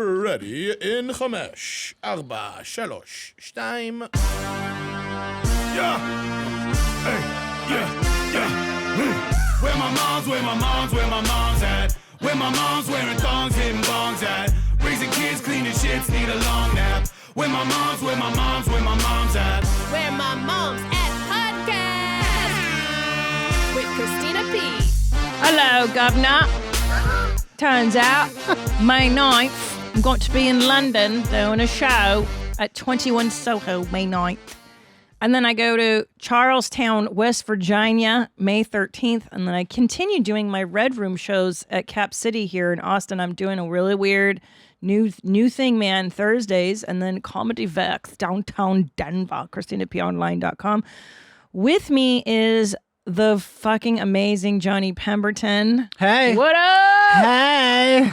ready in 5, 4, 3, 2. Yeah. Hey, yeah. Where my mom's at? Where my mom's wearing thongs, hitting bongs at? Raising kids, cleaning shits, need a long nap. Where my mom's at? Where my mom's at podcast with Christina P. Hello, Governor. Turns out, May 9th, I'm going to be in London doing a show at 21 Soho, May 9th. And then I go to Charlestown, West Virginia, May 13th. And then I continue doing my Red Room shows at Cap City here in Austin. I'm doing a really weird new thing, man, Thursdays. And then Comedy Vex, downtown Denver, ChristinaPOnline.com. With me is the fucking amazing Johnny Pemberton. Hey. What up? Hey.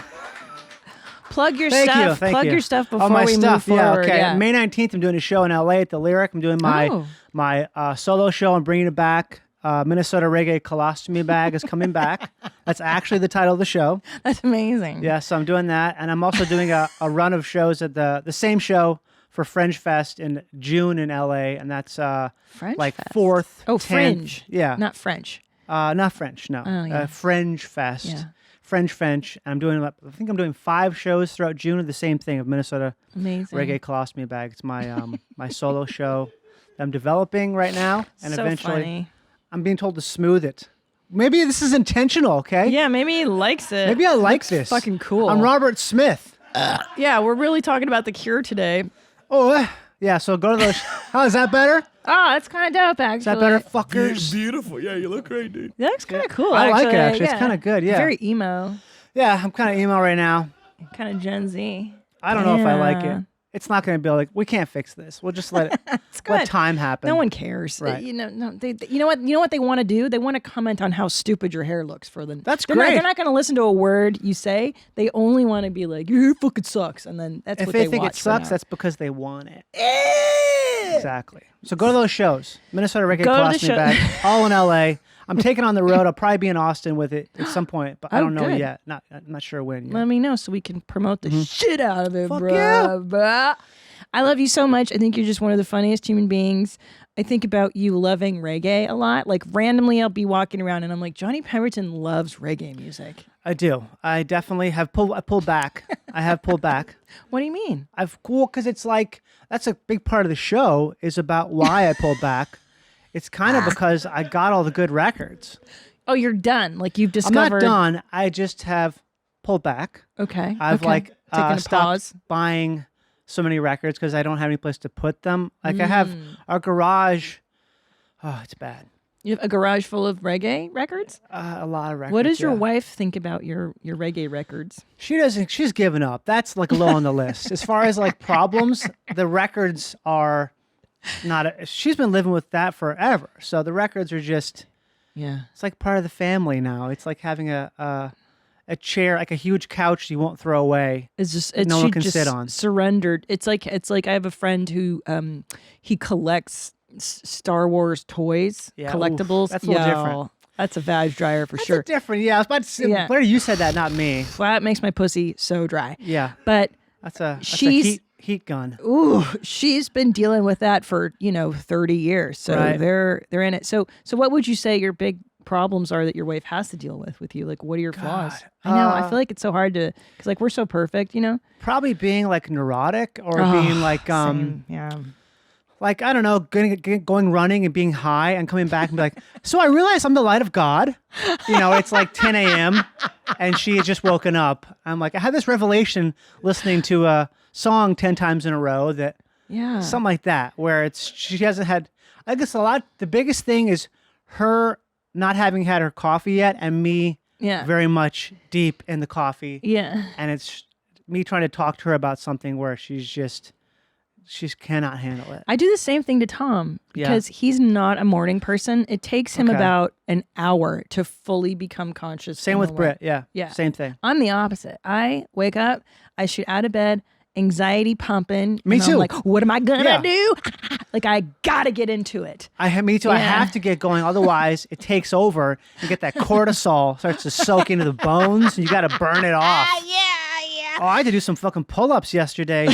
Plug your Thank stuff. you. Plug your stuff before my we stuff. move forward. Yeah, okay. May 19th, I'm doing a show in LA at the Lyric. I'm doing my solo show. I'm bringing it back. Minnesota Reggae Colostomy Bag is coming back. That's actually the title of the show. That's amazing. Yeah, so I'm doing that. And I'm also doing a run of shows at the same show for Fringe Fest in June in LA. And that's French like Fest. 4th, Oh, 10th. Fringe. Yeah. Not French. Not French, no. Oh, yeah. Fringe Fest. Yeah. French. I'm doing, I think I'm doing 5 shows throughout June of the same thing of Minnesota Amazing. Reggae Colostomy Bag. It's my my solo show that I'm developing right now, and So eventually funny. I'm being told to smooth it. Maybe this is intentional, okay? Yeah, maybe he likes it. Maybe I like Looks this. fucking cool. I'm Robert Smith. Yeah, we're really talking about The Cure today. Oh, yeah. So go to those. How is that better? Oh, that's kind of dope, actually. Is that better, fuckers? Beautiful. Yeah, you look great, dude. That looks kind of cool, I actually. like it, actually. It's kinda good, yeah. Very emo. Yeah, I'm kind of emo right now. Kind of Gen Z. I don't know if I like Yeah. it. It's not going to be like, we can't fix this. We'll just let it. It's good. Let time happen. No one cares. Right. You know, you know what they want to do? They want to comment on how stupid your hair looks for them. That's They're great. They're not going to listen to a word you say. They only want to be like, your hair fucking sucks. And then that's If what they they think watch it for sucks, now. that's because they want it. Exactly. So go to those shows. Minnesota Reggae Go to the Colostomy show- Bag, all in LA. I'm taking on the road. I'll probably be in Austin with it at some point, but I Oh, don't know good. yet. I'm not sure when yet. Let me know so we can promote the shit out of it, Fuck bro. yeah. I love you so much. I think you're just one of the funniest human beings. I think about you loving reggae a lot. Like randomly, I'll be walking around and I'm like, Johnny Pemberton loves reggae music. I do. I definitely have pulled back. I have pulled back. What do you mean? Because it's like, that's a big part of the show is about why I pulled back. It's kind of because I got all the good records. Oh, you're done. Like you've I'm discovered. not done. I just have pulled back. Okay. I've okay. Taking a stopped pause. buying so many records because I don't have any place to put them. Like I have our garage. Oh, it's bad. You have a garage full of reggae records? A lot of records. What does your yeah. wife think about your reggae records? She doesn't. She's given up. That's like low on the list. As far as like problems, the records are not. She's been living with that forever. So the records are just. Yeah. It's like part of the family now. It's like having a chair, like a huge couch you won't throw away. It's just no she one can just sit on. surrendered. It's like I have a friend who he collects Star Wars toys, Yeah, collectibles. oof, that's a little Yo, different. That's a vag dryer for That's sure. different. Yeah, I was about to say. Yeah. Blair, you said that, not me. Well, that makes my pussy so dry. Yeah, But that's a She's- heat gun. ooh, she's been dealing with that for 30 years. So Right. they're in it. So what would you say your big problems are that your wife has to deal with you? Like, what are your flaws? I know. I feel like it's so hard to because like we're so perfect, Probably being like neurotic or Oh, being like same. Yeah. like I don't know, going running and being high and coming back and be like, so I realize I'm the light of God. It's like 10 a.m. and she had just woken up. I'm like, I had this revelation listening to a song 10 times in a row that Yeah. something like that, where she hasn't had. I guess the biggest thing is her not having had her coffee yet, and me Yeah. very much deep in the coffee. Yeah. And it's me trying to talk to her about something where she cannot handle it. I do the same thing to Tom Yeah. because he's not a morning person. It takes him Okay. about an hour to fully become conscious. Same in with the Britt. light. Yeah. Yeah. Same thing. I'm the opposite. I wake up, I shoot out of bed, anxiety pumping. Me and I'm too. like, what am I gonna Yeah. do? Like I gotta get into it. Me too. I Yeah. have to get going. Otherwise, it takes over. You get that cortisol starts to soak into the bones, and you got to burn it off. Yeah. Oh, I had to do some fucking pull-ups yesterday.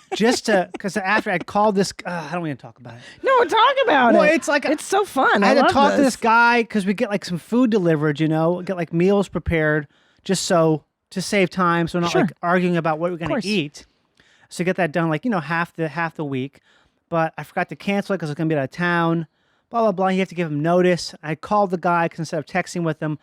Because after I called this, I don't want to talk about it. No, talk about it. Well, it's like it's so fun. I had to love talk to this guy because we get like some food delivered, get like meals prepared just so to save time. So we're not like arguing about what we're going to eat. So get that done like, half the week. But I forgot to cancel it because I was going to be out of town, blah, blah, blah. You have to give him notice. I called the guy instead of texting with him,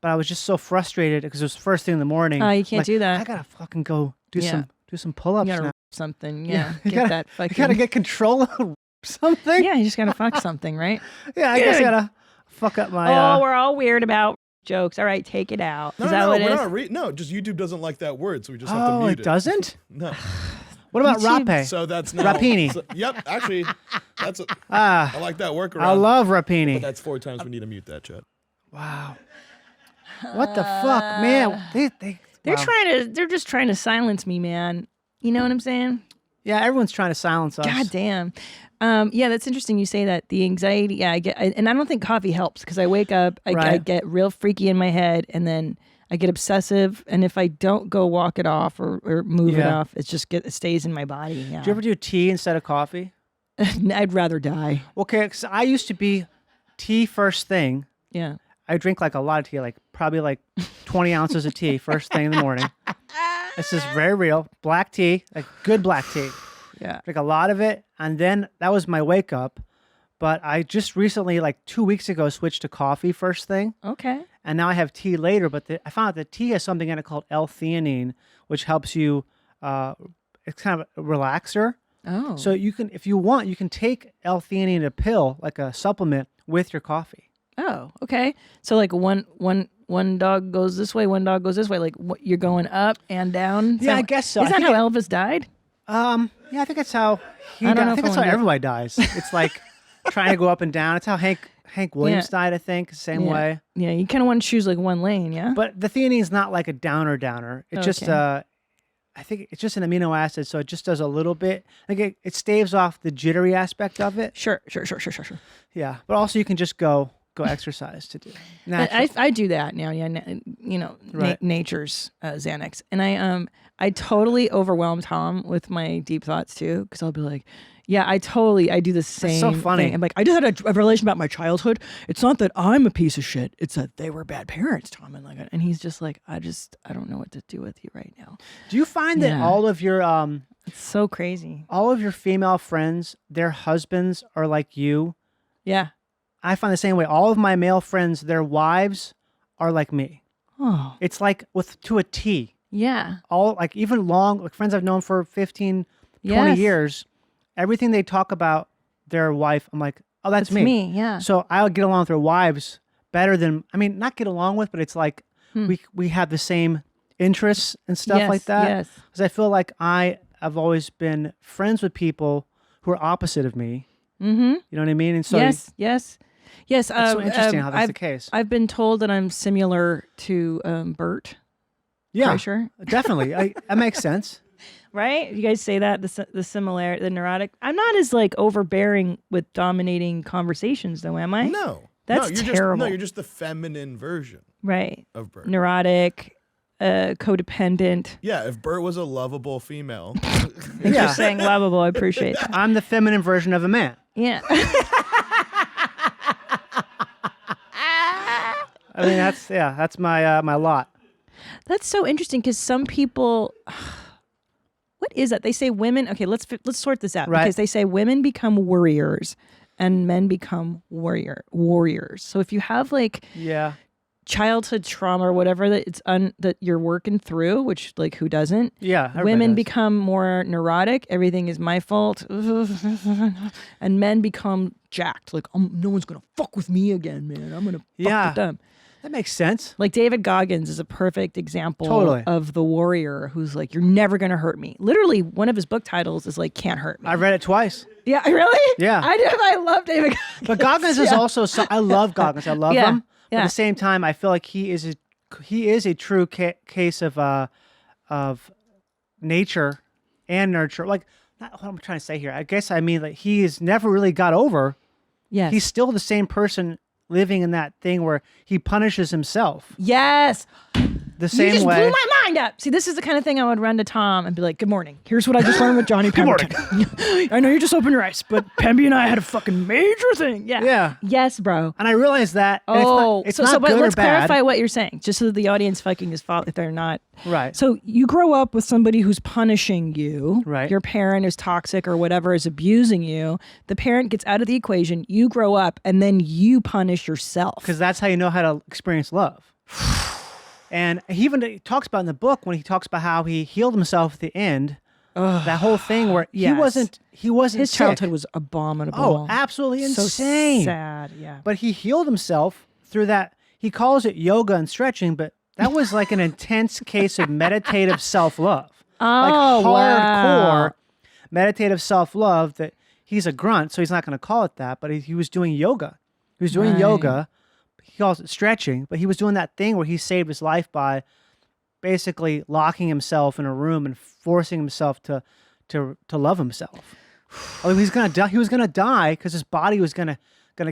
but I was just so frustrated because it was the first thing in the morning. Oh, you can't do that. I got to fucking go do some pull-ups now. Something, You gotta get control of something. Yeah, you just gotta fuck something, right? Yeah, I guess I gotta fuck up my. We're all weird about jokes. All right, take it out. Is that what it is? No, just YouTube doesn't like that word, so we just have to mute it. Oh, it doesn't? No. What about rape? So that's now rapini. Yep, actually, I like that workaround. I love rapini. But that's 4 times we need to mute that shit. Wow. What the fuck, man? They're just trying to silence me, man. You know what I'm saying? Yeah, everyone's trying to silence us. God damn. Yeah, that's interesting you say that. The anxiety, I get, and I don't think coffee helps because I wake up, I get real freaky in my head, and then I get obsessive. And if I don't go walk it off or move it off, it stays in my body. Yeah. Do you ever do tea instead of coffee? I'd rather die. Okay, because I used to be tea first thing. Yeah. I drink like a lot of tea, like probably like 20 ounces of tea first thing in the morning. This is very real. Black tea, like good black tea. Yeah. Drink a lot of it. And then that was my wake up. But I just recently, like 2 weeks ago, switched to coffee first thing. Okay. And now I have tea later. But I found out that tea has something in it called L-theanine, which helps you, it's kind of a relaxer. Oh. So you can, if you want, you can take L-theanine, a pill, like a supplement, with your coffee. Oh, okay. So like one dog goes this way, one dog goes this way. Like you're going up and down. Yeah, I guess so. Is that how Elvis died? Yeah, I think that's how he died. I think that's how everybody dies. It's like trying to go up and down. It's how Hank Williams died, I think, same way. Yeah, you kind of want to choose like one lane, yeah? But the theanine is not like a downer. It's just, I think it's just an amino acid, so it just does a little bit. Like it staves off the jittery aspect of it. Sure. Yeah, but also you can just go exercise to do. I do that now. Yeah, nature's Xanax, and I totally overwhelm Tom with my deep thoughts too, because I'll be like, yeah, I do the same. That's so funny. Thing. I'm like, I just had a revelation about my childhood. It's not that I'm a piece of shit. It's that they were bad parents, Tom, and he's just like, I don't know what to do with you right now. Do you find that all of your it's so crazy. All of your female friends, their husbands are like you? Yeah. I find the same way. All of my male friends, their wives are like me. Oh. It's like to a T. Yeah. All like even long like friends I've known for 15, 20 years, everything they talk about their wife, I'm like, oh, that's me. Yeah. So I'll get along with their wives better than, not get along with, but it's like we have the same interests and stuff like that. Yes. Because I feel like I have always been friends with people who are opposite of me. Mm-hmm. You know what I mean? And so yes. It's so interesting how that's the case. I've been told that I'm similar to Bert. Yeah, Kreischer. Definitely. That makes sense. Right? You guys say that, the neurotic. I'm not as like overbearing with dominating conversations though, am I? No. That's terrible. You're just the feminine version. Right. Of Bert. Neurotic, codependent. Yeah, if Bert was a lovable female. You're saying lovable, I appreciate that. I'm the feminine version of a man. Yeah. I mean, that's my my lot. That's so interesting because some people, what is that? They say women. Okay, let's sort this out because they say women become worriers and men become warriors. So if you have like childhood trauma or whatever that you're working through, which like who doesn't? Yeah, women become more neurotic. Everything is my fault, and men become jacked. Like no one's gonna fuck with me again, man. I'm gonna fuck with them. That makes sense. Like David Goggins is a perfect example of the warrior who's like, you're never going to hurt me. Literally, one of his book titles is like, can't hurt me. I read it twice. Yeah, really? Yeah. I love David Goggins. But Goggins is also, I love Goggins. I love him. But at the same time, I feel like he is a true case of nature and nurture. Like, not what I'm trying to say here. I guess I mean, like, he has never really got over. Yes. He's still the same person living in that thing where he punishes himself. Yes. the same you just way. blew my mind up. See, this is the kind of thing I would run to Tom and be like, good morning. Here's what I just learned with Johnny Pemberton. I know you just opened your eyes, but Pemby and I had a fucking major thing. Yeah. Yeah. Yes, bro. And I realized that. and it's not but good let's or bad. clarify what you're saying, just so that the audience fucking is fault if they're not. Right. So you grow up with somebody who's punishing you. Right. Your parent is toxic or whatever is abusing you. The parent gets out of the equation. You grow up and then you punish yourself. Because that's how you know how to experience love. And he even talks about in the book when he talks about how he healed himself at the end. That whole thing where Yes. he wasn't His sick. childhood was abominable. Oh, absolutely insane. So sad, yeah. But he healed himself through that. He calls it yoga and stretching, but that was like an intense case of meditative self-love. Like hardcore wow. meditative self-love that he's a grunt, so he's not going to call it that, but he was doing yoga. He was doing yoga. He calls it stretching, but he was doing that thing where he saved his life by basically locking himself in a room and forcing himself to love himself. He was gonna die because his body was gonna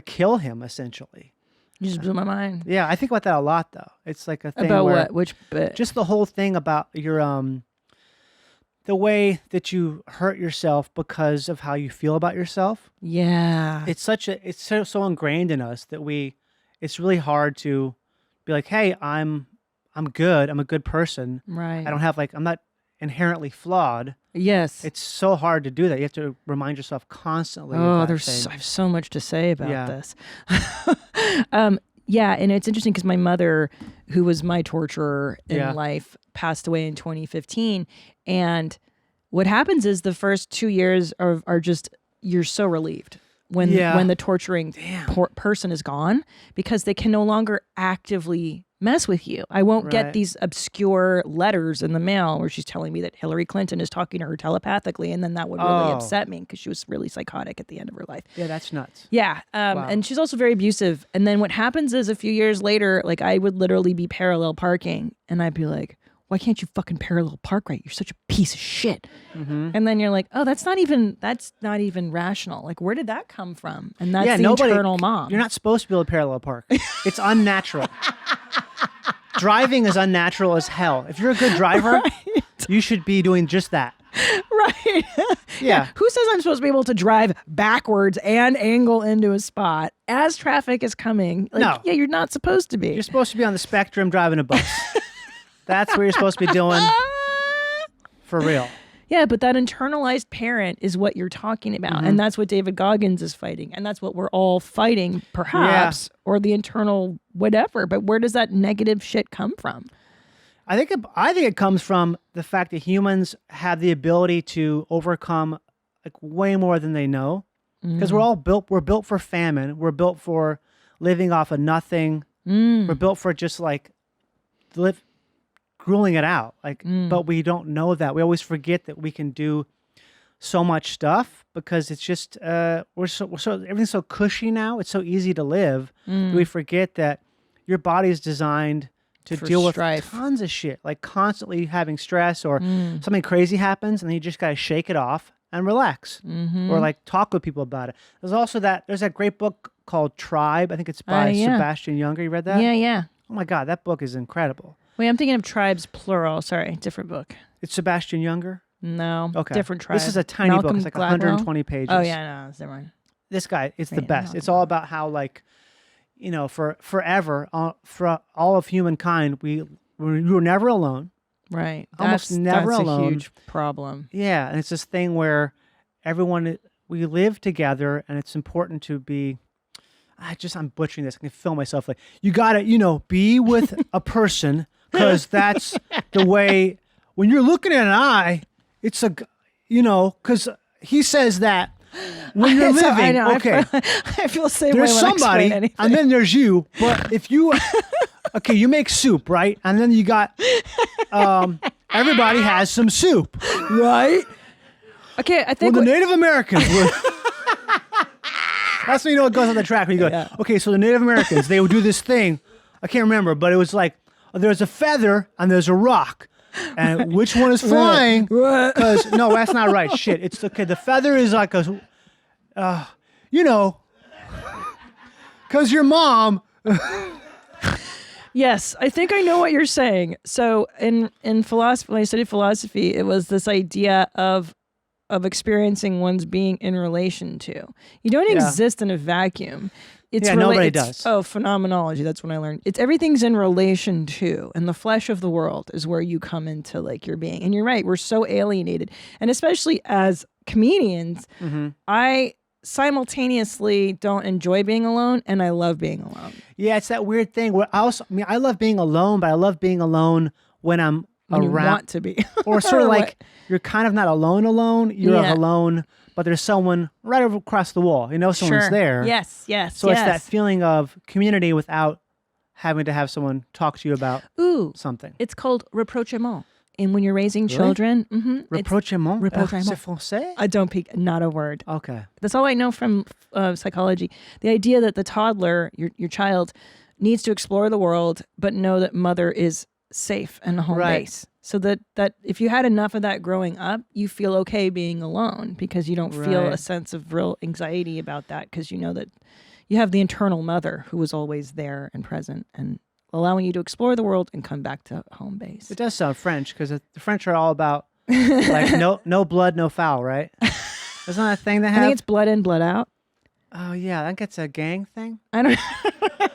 kill him essentially. You just blew my mind. Yeah, I think about that a lot though. It's like a thing About where what? Which bit? just the whole thing about your the way that you hurt yourself because of how you feel about yourself. Yeah. It's so ingrained in us that it's really hard to be like, hey, I'm good. I'm a good person. Right. I'm not inherently flawed. Yes. It's so hard to do that. You have to remind yourself constantly. Oh, of that I thing. have so much to say about Yeah. this. Yeah, and it's interesting because my mother, who was my torturer in life, passed away in 2015. And what happens is the first 2 years are just, you're so relieved when the torturing person is gone because they can no longer actively mess with you. I won't get these obscure letters in the mail where she's telling me that Hillary Clinton is talking to her telepathically, and then that would really upset me because she was really psychotic at the end of her life. Yeah, that's nuts. Yeah, and she's also very abusive. And then what happens is a few years later, like I would literally be parallel parking, and I'd be like, why can't you fucking parallel park right? You're such a piece of shit. Mm-hmm. And then you're like, oh, that's not even rational. Like, where did that come from? And that's the internal mom. You're not supposed to be able to parallel park. It's unnatural. Driving is unnatural as hell. If you're a good driver, you should be doing just that. Right. Yeah. Who says I'm supposed to be able to drive backwards and angle into a spot as traffic is coming? Like, No. Yeah, you're not supposed to be. You're supposed to be on the spectrum driving a bus. That's what you're supposed to be doing for real. Yeah, but that internalized parent is what you're talking about. Mm-hmm. And that's what David Goggins is fighting. And that's what we're all fighting, perhaps, or the internal whatever. But where does that negative shit come from? I think it comes from the fact that humans have the ability to overcome like way more than they know. Because we're built for famine. We're built for living off of nothing. We're built for just like grueling it out. But we don't know that. We always forget that we can do so much stuff because it's just we're so everything's so cushy now. It's so easy to live. We forget that your body is designed to For deal strife. with tons of shit, like constantly having stress or something crazy happens, and then you just gotta shake it off and relax, or like talk with people about it. There's that great book called Tribe. I think it's by Sebastian Junger. You read that? Yeah. Oh my God, that book is incredible. Wait, I'm thinking of Tribes, plural. Sorry, different book. It's Sebastian Junger. No, Okay, different tribe. This is a tiny book. Malcolm It's like Gladwell? 120 pages. Oh, yeah, no, it's different. This guy, it's the Right, best. Malcolm It's all about how, like, you know, for forever, for all of humankind, we were never alone. Right. Almost never that's alone. a huge problem. Yeah, and it's this thing where we live together, and it's important to be. I'm butchering this. I can feel myself like you gotta, be with a person because that's the way. When you're looking at an eye, it's because he says that when you're So, living, I know, okay. I feel the same There's way when I somebody, explain anything. and then there's you. But if you, okay, you make soup, right? And then you got, everybody has some soup, right? Okay, I think the Native Americans were. That's when you know what goes on the track. When you go, okay, so the Native Americans, they would do this thing. I can't remember, but it was like there's a feather and there's a rock. And which one is flying? Because no, that's not right. Shit, it's okay. The feather is like a, because your mom. Yes, I think I know what you're saying. So in philosophy, when I studied philosophy, it was this idea of experiencing one's being in relation to. You don't exist in a vacuum. It's nobody does. Oh, phenomenology. That's when I learned. It's everything's in relation to, and the flesh of the world is where you come into like your being. And you're right. We're so alienated, and especially as comedians, I simultaneously don't enjoy being alone and I love being alone. Yeah, it's that weird thing where I love being alone, but I love being alone when I'm When around. you want to be. Or sort of What? like you're kind of not alone. You're Yeah. alone, but there's someone right over across the wall. You know someone's there. Yes. So it's that feeling of community without having to have someone talk to you about something. It's called rapprochement. And when you're raising children, Rapprochement? Rapprochement. C'est français? I don't peek, not a word. Okay. That's all I know from psychology. The idea that the toddler, your child, needs to explore the world, but know that mother is safe and home base. So that if you had enough of that growing up, you feel okay being alone because you don't feel a sense of real anxiety about that because you know that you have the internal mother who was always there and present and allowing you to explore the world and come back to home base. It does sound French because the French are all about like no blood, no foul, right? Isn't that a thing they have? I think it's blood in, blood out. Oh, yeah. I think it's a gang thing. I don't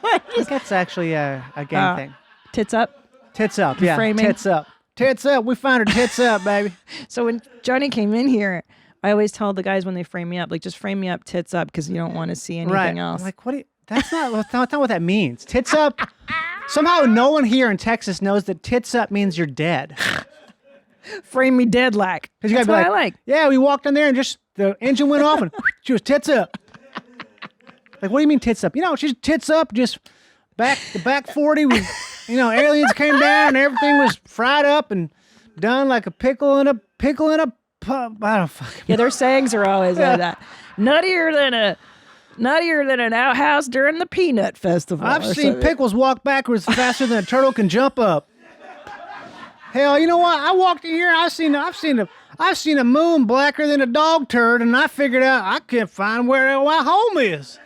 I think that's actually a gang thing. Tits up. Tits up, yeah. framing. Tits up. Tits up. We found her tits up, baby. So when Johnny came in here, I always tell the guys when they frame me up, like, just frame me up tits up because you don't want to see anything else. I'm like, what do you... That's not what that means. Tits up. Somehow no one here in Texas knows that tits up means you're dead. Frame me dead like. Because you That's gotta be what like, I like. yeah, we walked in there and just the engine went off and she was tits up. Like, what do you mean tits up? You know, she's tits up, just the back 40 was, aliens came down and everything was fried up and done like a pickle in a I don't fucking Yeah, their sayings are always like that. Nuttier than an outhouse during the Peanut Festival. I've or seen something. pickles walk backwards faster than a turtle can jump up. Hell, you know what? I walked in here. I've seen a moon blacker than a dog turd, and I figured out I can't find where my home is.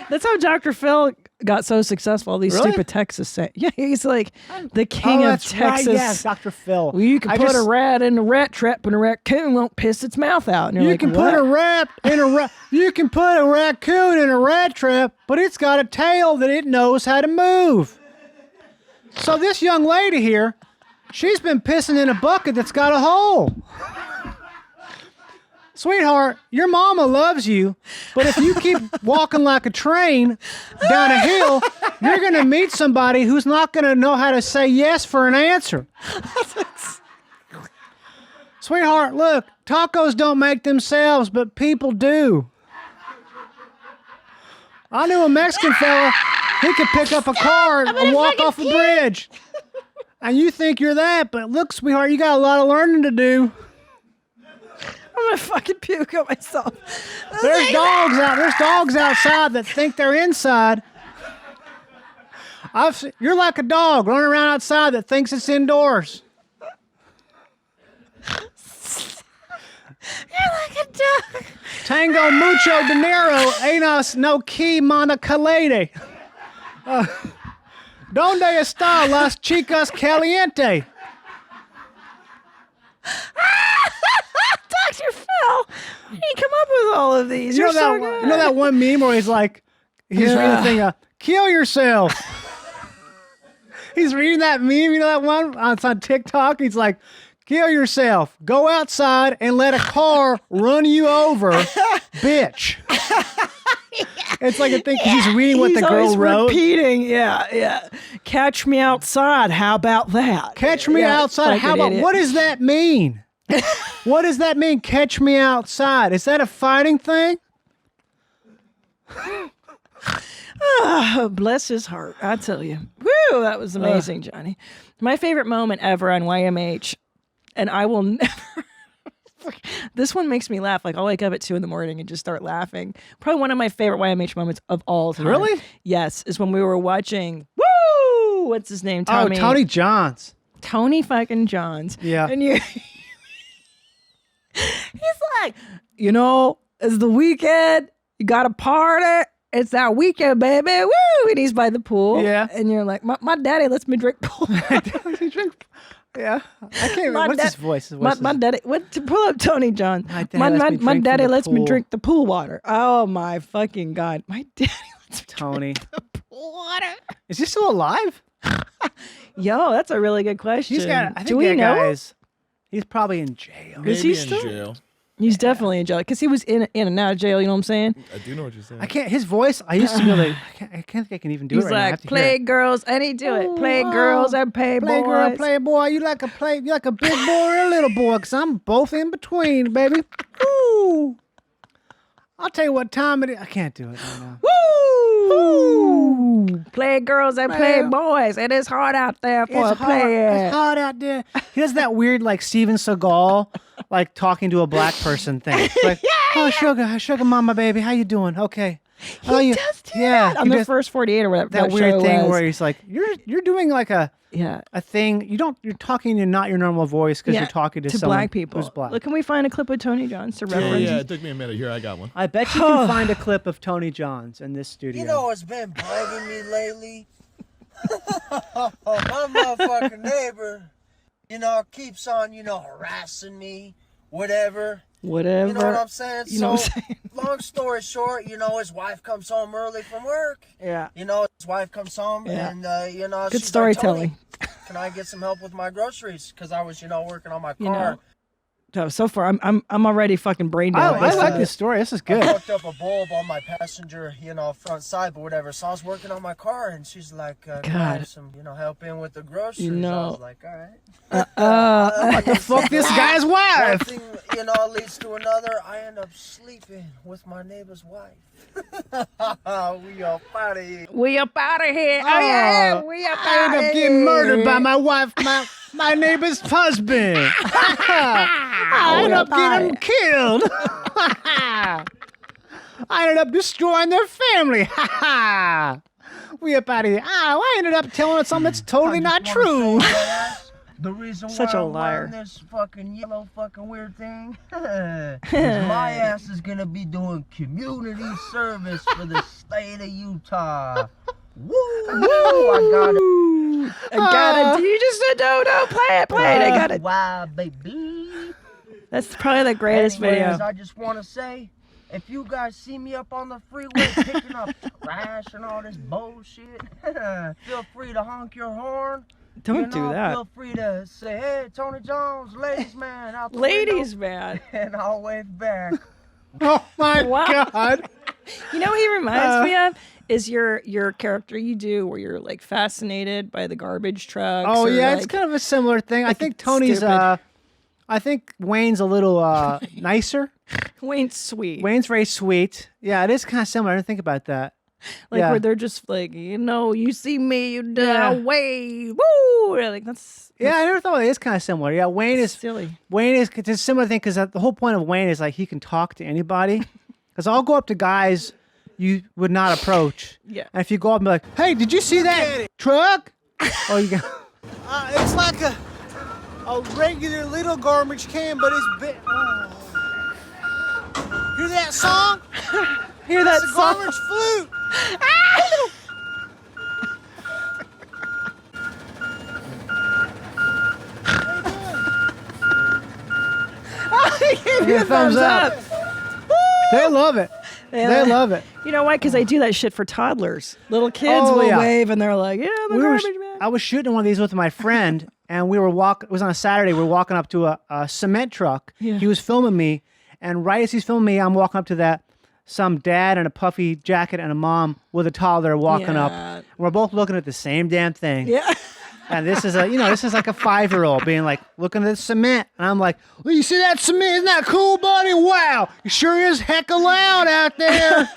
That's how Dr. Phil got so successful. All these Really? stupid Texas sayings. Yeah, he's like the king of That's Texas. right. Yeah, Dr. Phil. Well, you can put a rat in a rat trap, and a raccoon won't piss its mouth out. And you're You like, can what? put a rat in You can put a raccoon in a rat trap, but it's got a tail that it knows how to move. So this young lady here, she's been pissing in a bucket that's got a hole. Sweetheart, your mama loves you, but if you keep walking like a train down a hill, you're going to meet somebody who's not going to know how to say yes for an answer. Sweetheart, look, tacos don't make themselves, but people do. I knew a Mexican fella, he could pick up a car and walk off a bridge. And you think you're that, but look, sweetheart, you got a lot of learning to do. I'm gonna fucking puke on myself. There's dogs outside that think they're inside. You're like a dog running around outside that thinks it's indoors. You're like a dog. Tango mucho dinero, enos no qui manacalete. Donde está las chicas caliente? Dr. Phil, how did you come up with all of these? You're so good. You know that one meme where he's reading the thing, kill yourself. He's reading that meme, you know that one? It's on TikTok. He's like, kill yourself. Go outside and let a car run you over, bitch. It's like a thing 'cause he's reading what the girl always wrote. Repeating, yeah. Catch me outside. How about that? Catch me outside. How about, what does that mean? What does that mean, catch me outside? Is that a fighting thing? Oh, bless his heart. I tell you. Woo, that was amazing, Johnny. My favorite moment ever on YMH, and I will never... This one makes me laugh. Like, I'll wake up at 2 a.m. and just start laughing. Probably one of my favorite YMH moments of all time. Really? Yes, is when we were watching, woo! What's his name? Tommy. Oh, Tony Johns. Tony fucking Johns. Yeah. And he's like, it's the weekend. You got a party. It's that weekend, baby. Woo! and he's by the pool. Yeah. And you're like, my daddy lets me drink pool water. Yeah, I can't remember. What's his voice? His voice My is- daddy, what, to pull up Tony John. My daddy lets me drink from the daddy lets me pool. drink the pool water. Oh my fucking God. My daddy lets me Tony. drink the pool water. Is he still alive? Yo, that's a really good question. He's got. I think Do we that know? guy's. He's probably in jail. Maybe Is he in still- jail. He's definitely in jail because he was in and out of jail. You know what I'm saying? I do know what you're saying. I can't. His voice. I used to be able to. I can't think I can even do He's it right now. I have like, to play hear it. girls, and he do it. Play girls and play boys. Play girl, play boy. You like a big boy or a little boy? Cause I'm both in between, baby. Ooh. I'll tell you what time it is. I can't do it right now. Woo! Play girls and play boys. It is hard out there for a It's hard. player. It's hard out there. He does that weird like Steven Seagal, like talking to a black person thing. It's like, oh sugar mama baby, how you doing? Okay. He does do that on he the does first 48 or whatever. that show weird thing was. where he's like, you're doing like a Yeah. thing. You're talking in not your normal voice because you're talking to someone black people. who's black. Look, can we find a clip of Tony Johns to Yeah, reference? yeah, it took me a minute. Here, I got one. I bet you can find a clip of Tony Johns in this studio. You know what's been bugging me lately? My motherfucking neighbor, keeps on, harassing me, whatever. Whatever. You know what I'm saying? You know what I'm saying? Long story short, his wife comes home early from work. Yeah. His wife comes home Yeah. and, Good she's storytelling. like, Tony, can I get some help with my groceries? Because I was, working on my car. So far, I'm already fucking brain dead. I like this story. This is I good. fucked up a bulb on my passenger, front side, but whatever. So I was working on my car, and she's like, can I have some, help in with the groceries? I was like, all right. What the fuck, this guy's One wife? thing, leads to another. I end up sleeping with my neighbor's wife. We up out of here. We up out of here. Oh, yeah. We up I out end of up here. getting murdered by my wife, my neighbor's husband. I ended up getting killed. I ended up destroying their family. We up out of here. I ended up telling something that's totally not true. The reason Such why a I'm liar. wearing this fucking yellow fucking weird thing is my ass is gonna be doing community service for the state of Utah. Woo! I got it. I got it. You just said no, play it. I got it. Wow, baby. That's probably the greatest Anyways, video. I just want to say, if you guys see me up on the freeway picking up trash and all this bullshit, feel free to honk your horn. Don't do that. Feel free to say, hey, Tony Jones, ladies man, out the Ladies, window, man. and I'll wave back. Oh my Wow. God. You know what he reminds me of? Is your character you do where you're like fascinated by the garbage trucks. Oh or, yeah, it's like- kind of a similar thing. I think Tony's stupid. I think Wayne's a little nicer. Wayne's sweet. Wayne's very sweet. Yeah, it is kind of similar. I didn't think about that. Like yeah. where they're just like, you see me, you Yeah. wave, woo! Like that's Yeah, I never thought it is kind of similar. Yeah, Wayne is silly. it's a similar thing because the whole point of Wayne is like he can talk to anybody. Because I'll go up to guys you would not approach. Yeah. And if you go up and be like, hey, did you see that truck? Oh, you go. It's like a regular little garbage can, but it's big. Oh. Hear that song? Hear that It's a song? garbage flute. Give you a thumbs up. They love it. They love it. You know why? Because I do that shit for toddlers. Little kids Oh, will yeah. wave and they're like, yeah, the garbage man. I was shooting one of these with my friend, and we were it was on a Saturday. We were walking up to a cement truck. Yeah. He was filming me, and right as he's filming me, I'm walking up to that. Some dad in a puffy jacket and a mom with a toddler walking up. Yeah. And we're both looking at the same damn thing. Yeah. And this is this is like a 5-year-old being like, looking at the cement. And I'm like, well, you see that cement? Isn't that cool, buddy? Wow. It sure is hecka loud out there.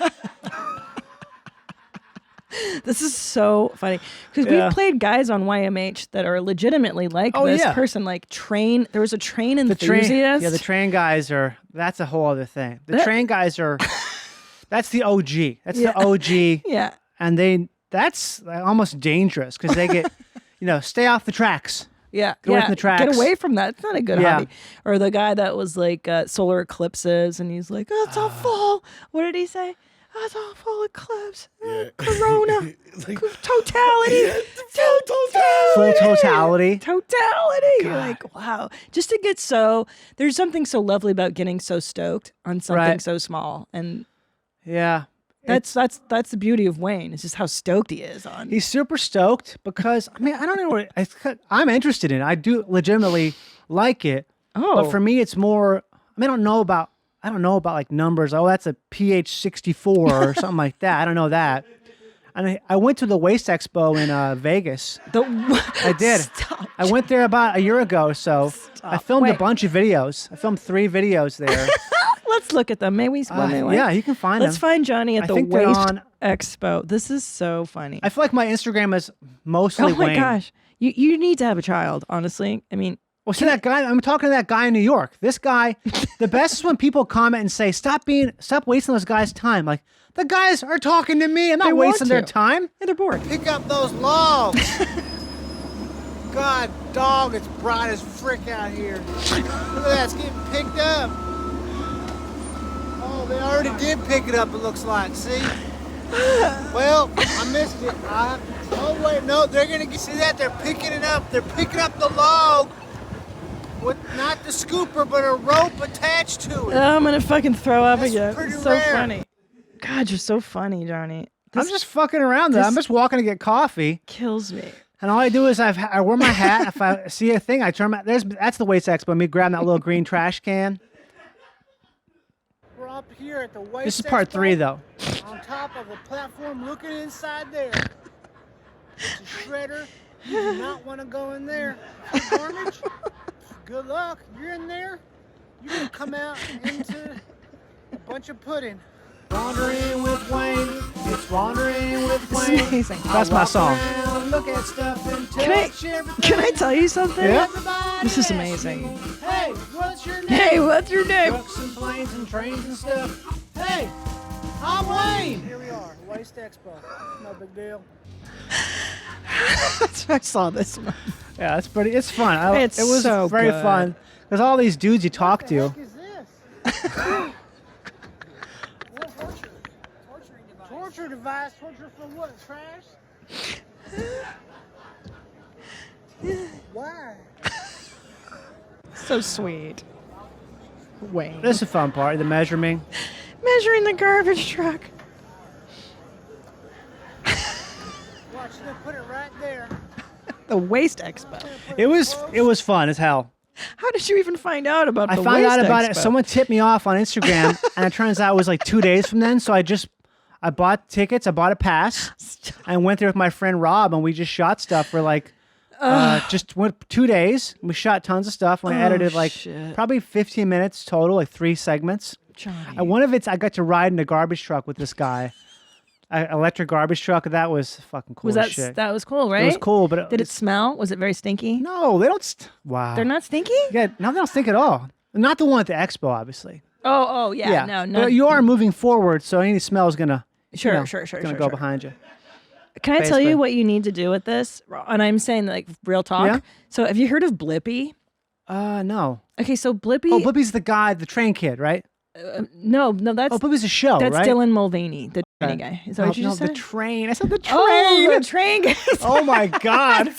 This is so funny because Yeah. we've played guys on YMH that are legitimately like Oh, this yeah. person. Like there was a train The enthusiast. the train guys that's a whole other thing. The train guys that's the OG. That's Yeah. the OG. Yeah. And that's almost dangerous because they get, stay off the tracks. Yeah. Get away from the tracks. Get away from that. It's not a good Yeah. hobby. Or the guy that was like solar eclipses and he's like, oh, it's all full. What did he say? That's all full of clips. Yeah. Corona. Like, Totality. yeah, full totality. Full totality. Totality. You're like, wow. Just to get there's something so lovely about getting so stoked on something Right. so small. And Yeah. that's the beauty of Wayne. It's just how stoked he is on. He's super stoked because I don't know what I'm interested in. I do legitimately like it. Oh. But for me, it's more. I don't know about like numbers. Oh, that's a pH 64 or something like that. I don't know that. And I went to the Waste Expo in Vegas. I did. Stop. I went there about a year ago. So I filmed a Wait. bunch of videos. I filmed 3 videos there. Let's look at them. Maybe Yeah, you can find Let's them. find Johnny at I the think they're Waste on- Expo. This is so funny. I feel like my Instagram is mostly Oh my Wayne. gosh. You need to have a child, honestly. I mean, Well, see that guy? I'm talking to that guy in New York. This guy, the best is when people comment and say, "Stop wasting those guys' time." Like the guys are talking to me. I'm They not want wasting their to. time. they're bored. Pick up those logs. God, dog, it's bright as frick out here. Look at that, it's getting picked up. Oh, they already did pick it up, it looks like. See? Well, I missed it. Oh, wait, no, they're going to get. See that? They're picking it up. They're picking up the log with not the scooper, but a rope attached to it. I'm gonna fucking throw up That's again. pretty It's so rare. funny. God, you're so funny, Johnny. This I'm just fucking around though. I'm this- just walking to get coffee, kills me. and all I do is I wear my hat. If I see a thing, I turn my. That's the Waste Expo. Me grabbing that little green trash can. We're up here at the Waste This is part Expo, 3 though. on top of a platform looking inside there. It's a shredder. You do not want to go in there. Garbage. Good luck. You're in there. You're going to come out into a bunch of pudding. Wandering with Wayne. It's wandering with This is amazing. That's my song. Look at stuff and Can I tell you something? Yeah. This is amazing. Hey, what's your name? Hey, what's your name? Trucks and planes and trains and stuff. Hey, I'm Wayne. Here we are, Waste Expo. No big deal. I saw this one. Yeah, it's fun. It's it was so very good. fun because all these dudes you talk What the to. heck is this? Torture device. Torture for what? Trash? Why? So sweet. Wayne. This is the fun part, the measuring. Measuring the garbage truck. Watch, they put it right there. The Waste Expo. It was fun as hell. How did you even find out about I the found Waste out about it. Expo? Someone tipped me off on Instagram, and it turns out it was like 2 days from then. So I bought tickets, I bought a pass, and went there with my friend Rob, and we just shot stuff for like just went 2 days. We shot tons of stuff. And we edited like shit. probably 15 minutes total, like 3 segments. Johnny. And one of it's I got to ride in a garbage truck with this guy, an electric garbage truck. That was fucking cool Was as that shit. that was cool, right? It was cool, but Did it smell? Was it very stinky? No, they don't. Wow, They're not stinky? Yeah, no, they don't stink at all. Not the one at the expo, obviously. Oh, yeah. No. But you are moving forward, so any smell is gonna Sure, gonna sure. go behind you. Can I tell basically. you what you need to do with this? And I'm saying like real talk. Yeah? So have you heard of Blippi? No. Okay, so Blippi. Oh, Blippi's the guy, the train kid, right? No, that's Oh, Blippi's a show, that's right? Dylan Mulvaney, the train guy. Is that what you just the said? train. I said the train. Oh, the train guy. Oh my god.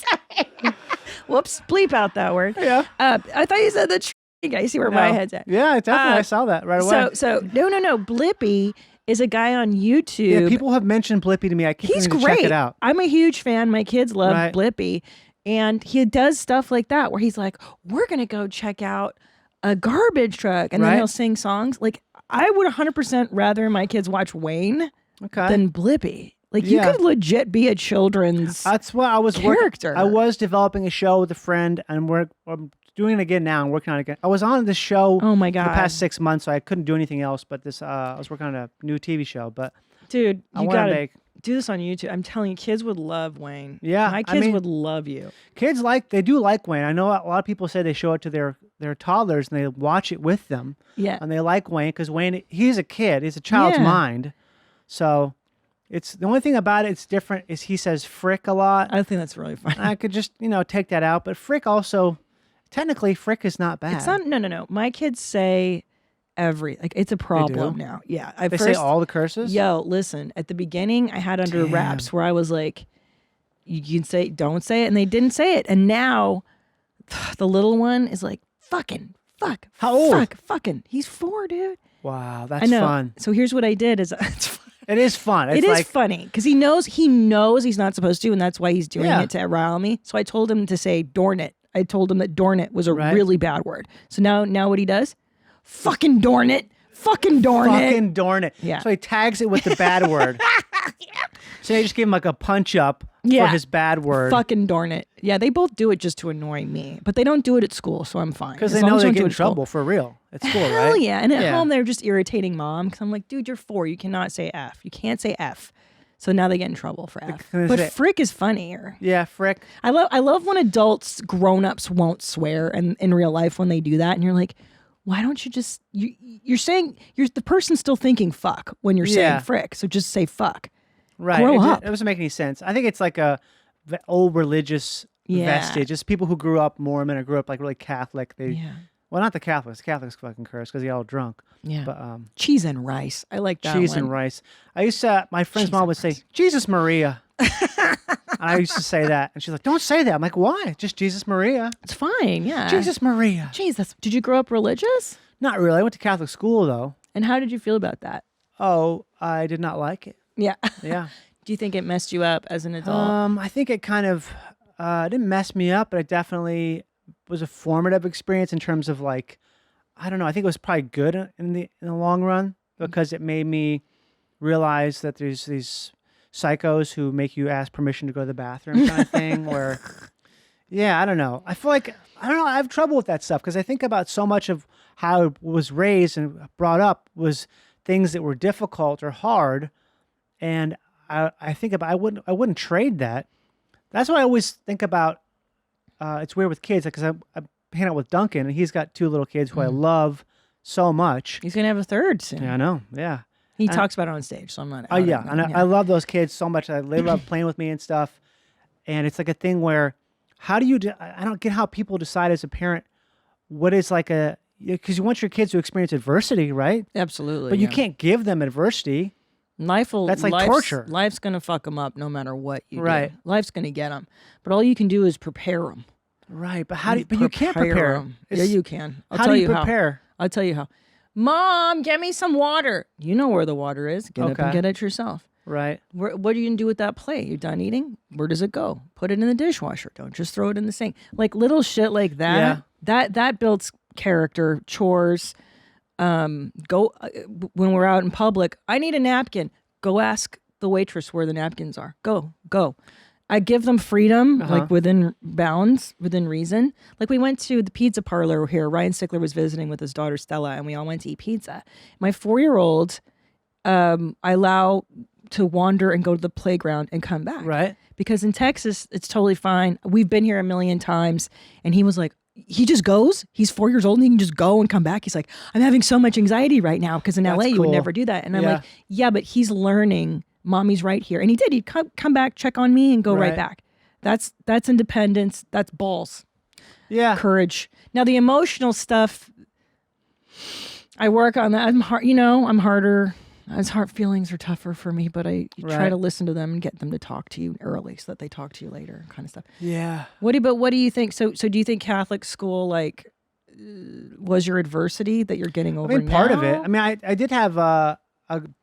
Whoops! Bleep out that word. Yeah. I thought you said the train guy. You see where my No. head's at? Yeah, definitely. I saw that right away. So no. Blippi is a guy on YouTube. yeah, people have mentioned Blippy to me. I keep He's meaning to great. check it out. I'm a huge fan. My kids love Right. Blippi. And he does stuff like that where he's like, we're going to go check out a garbage truck. And Right. then he'll sing songs. Like, I would 100% rather my kids watch Wayne Okay. than Blippi. Like, you Yeah. could legit be a children's. That's what I was character. working. I was developing a show with a friend, and I'm doing it again now. I'm working on it again. I was on this show Oh my for the God. past 6 months, so I couldn't do anything else. But this, I was working on a new TV show. But Dude, I you wanna got to make- do this on YouTube. I'm telling you, kids would love Wayne. Yeah, My I kids mean- would love you. kids they do like Wayne. I know a lot of people say they show it to their toddlers and they watch it with them. Yeah. And they like Wayne because Wayne, he's a kid. He's a child's Yeah. mind. So it's the only thing about it's different is he says frick a lot. I think that's really funny. I could just, take that out. But frick also, technically, frick is not bad. It's not, no. My kids say it's a problem now. Yeah. They say all the curses? Yo, listen, at the beginning I had under wraps where I was like, you can say, don't say it. And they didn't say it. And now the little one is like, fucking, fuck. How old? Fuck, fucking. He's 4, dude. Wow, I that's know. fun. So here's what I did is it's fun. It is fun. It's It is like, funny because he knows he's not supposed to, and that's why he's doing it to rile me. So I told him to say "dorn it." I told him that "dorn it" was a really bad word. So now what he does? Fucking dorn it. Fucking dorn it. Fucking dorn it. Yeah. So he tags it with the bad word. So they just give him like a punch up for his bad word. Fucking dorn it. Yeah, they both do it just to annoy me, but they don't do it at school, so I'm fine. Because they know they get in trouble for real at school, right? Hell yeah. And at home, they're just irritating mom because I'm like, dude, you're 4. You cannot say F. You can't say F. So now they get in trouble for F. But frick is funnier. Yeah, frick. I love when adults, grown-ups won't swear and in real life when they do that. And you're like, why don't you just, you're saying, the person's still thinking fuck when you're saying frick. So just say fuck. Right. Grow up. It doesn't make any sense. I think it's like a old religious vestige. Just people who grew up Mormon or grew up like really Catholic. Well, not the Catholics. Catholics fucking curse because they all drunk. Yeah. But cheese and rice. I like that cheese one. and rice. I used to. My friend's mom would say, "Jesus Maria." And I used to say that, and she's like, "Don't say that." I'm like, "Why? Just Jesus Maria." It's fine. Yeah. Jesus Maria. Jesus. Did you grow up religious? Not really. I went to Catholic school though. And how did you feel about that? Oh, I did not like it. Yeah. Yeah. Do you think it messed you up as an adult? I think it kind of didn't mess me up, but it definitely was a formative experience in terms of like, I don't know. I think it was probably good in the long run because it made me realize that there's these psychos who make you ask permission to go to the bathroom kind of thing. Where, I don't know. I feel like I have trouble with that stuff because I think about so much of how it was raised and brought up was things that were difficult or hard, and I think about I wouldn't trade that. That's why I always think about. It's weird with kids because I hang out with Duncan and he's got 2 little kids who I love so much. He's gonna have a 3rd soon. Yeah, I know. Yeah, he talks about it on stage, so I'm not. Oh yeah, and I love those kids so much. They love playing with me and stuff. And it's like a thing where, how do you? I don't get how people decide as a parent what is like a because you want your kids to experience adversity, right? Absolutely. But you can't give them adversity. That's like torture. Life's gonna fuck them up no matter what you do. Life's gonna get them, but all you can do is prepare them. Right, but you can't prepare them. Yeah, you can. How do you prepare? I'll tell you how. Mom, get me some water. You know where the water is. Get up and get it yourself. Right. What are you gonna do with that plate? You're done eating? Where does it go? Put it in the dishwasher. Don't just throw it in the sink. Like little shit like that. Yeah. That builds character, chores. Go when we're out in public. I need a napkin. Go ask the waitress where the napkins are. Go. I give them freedom, like within bounds, within reason. Like we went to the pizza parlor here. Ryan Sickler was visiting with his daughter Stella, and we all went to eat pizza. My 4-year-old, I allow to wander and go to the playground and come back. Right. Because in Texas, it's totally fine. We've been here a million times, and he was like, he just goes. He's 4 years old and he can just go and come back. He's like, I'm having so much anxiety right now because in LA you would never do that. And I'm like, yeah, but he's learning. Mommy's right here. And he did. He'd come back, check on me and go right back. That's independence. That's balls. Yeah. Courage. Now the emotional stuff, I work on that. I'm harder. Feelings are tougher for me, but I try to listen to them and get them to talk to you early so that they talk to you later, kind of stuff. Yeah. What do you think? So do you think Catholic school was your adversity that you're getting over? Part of it. I mean, I did have a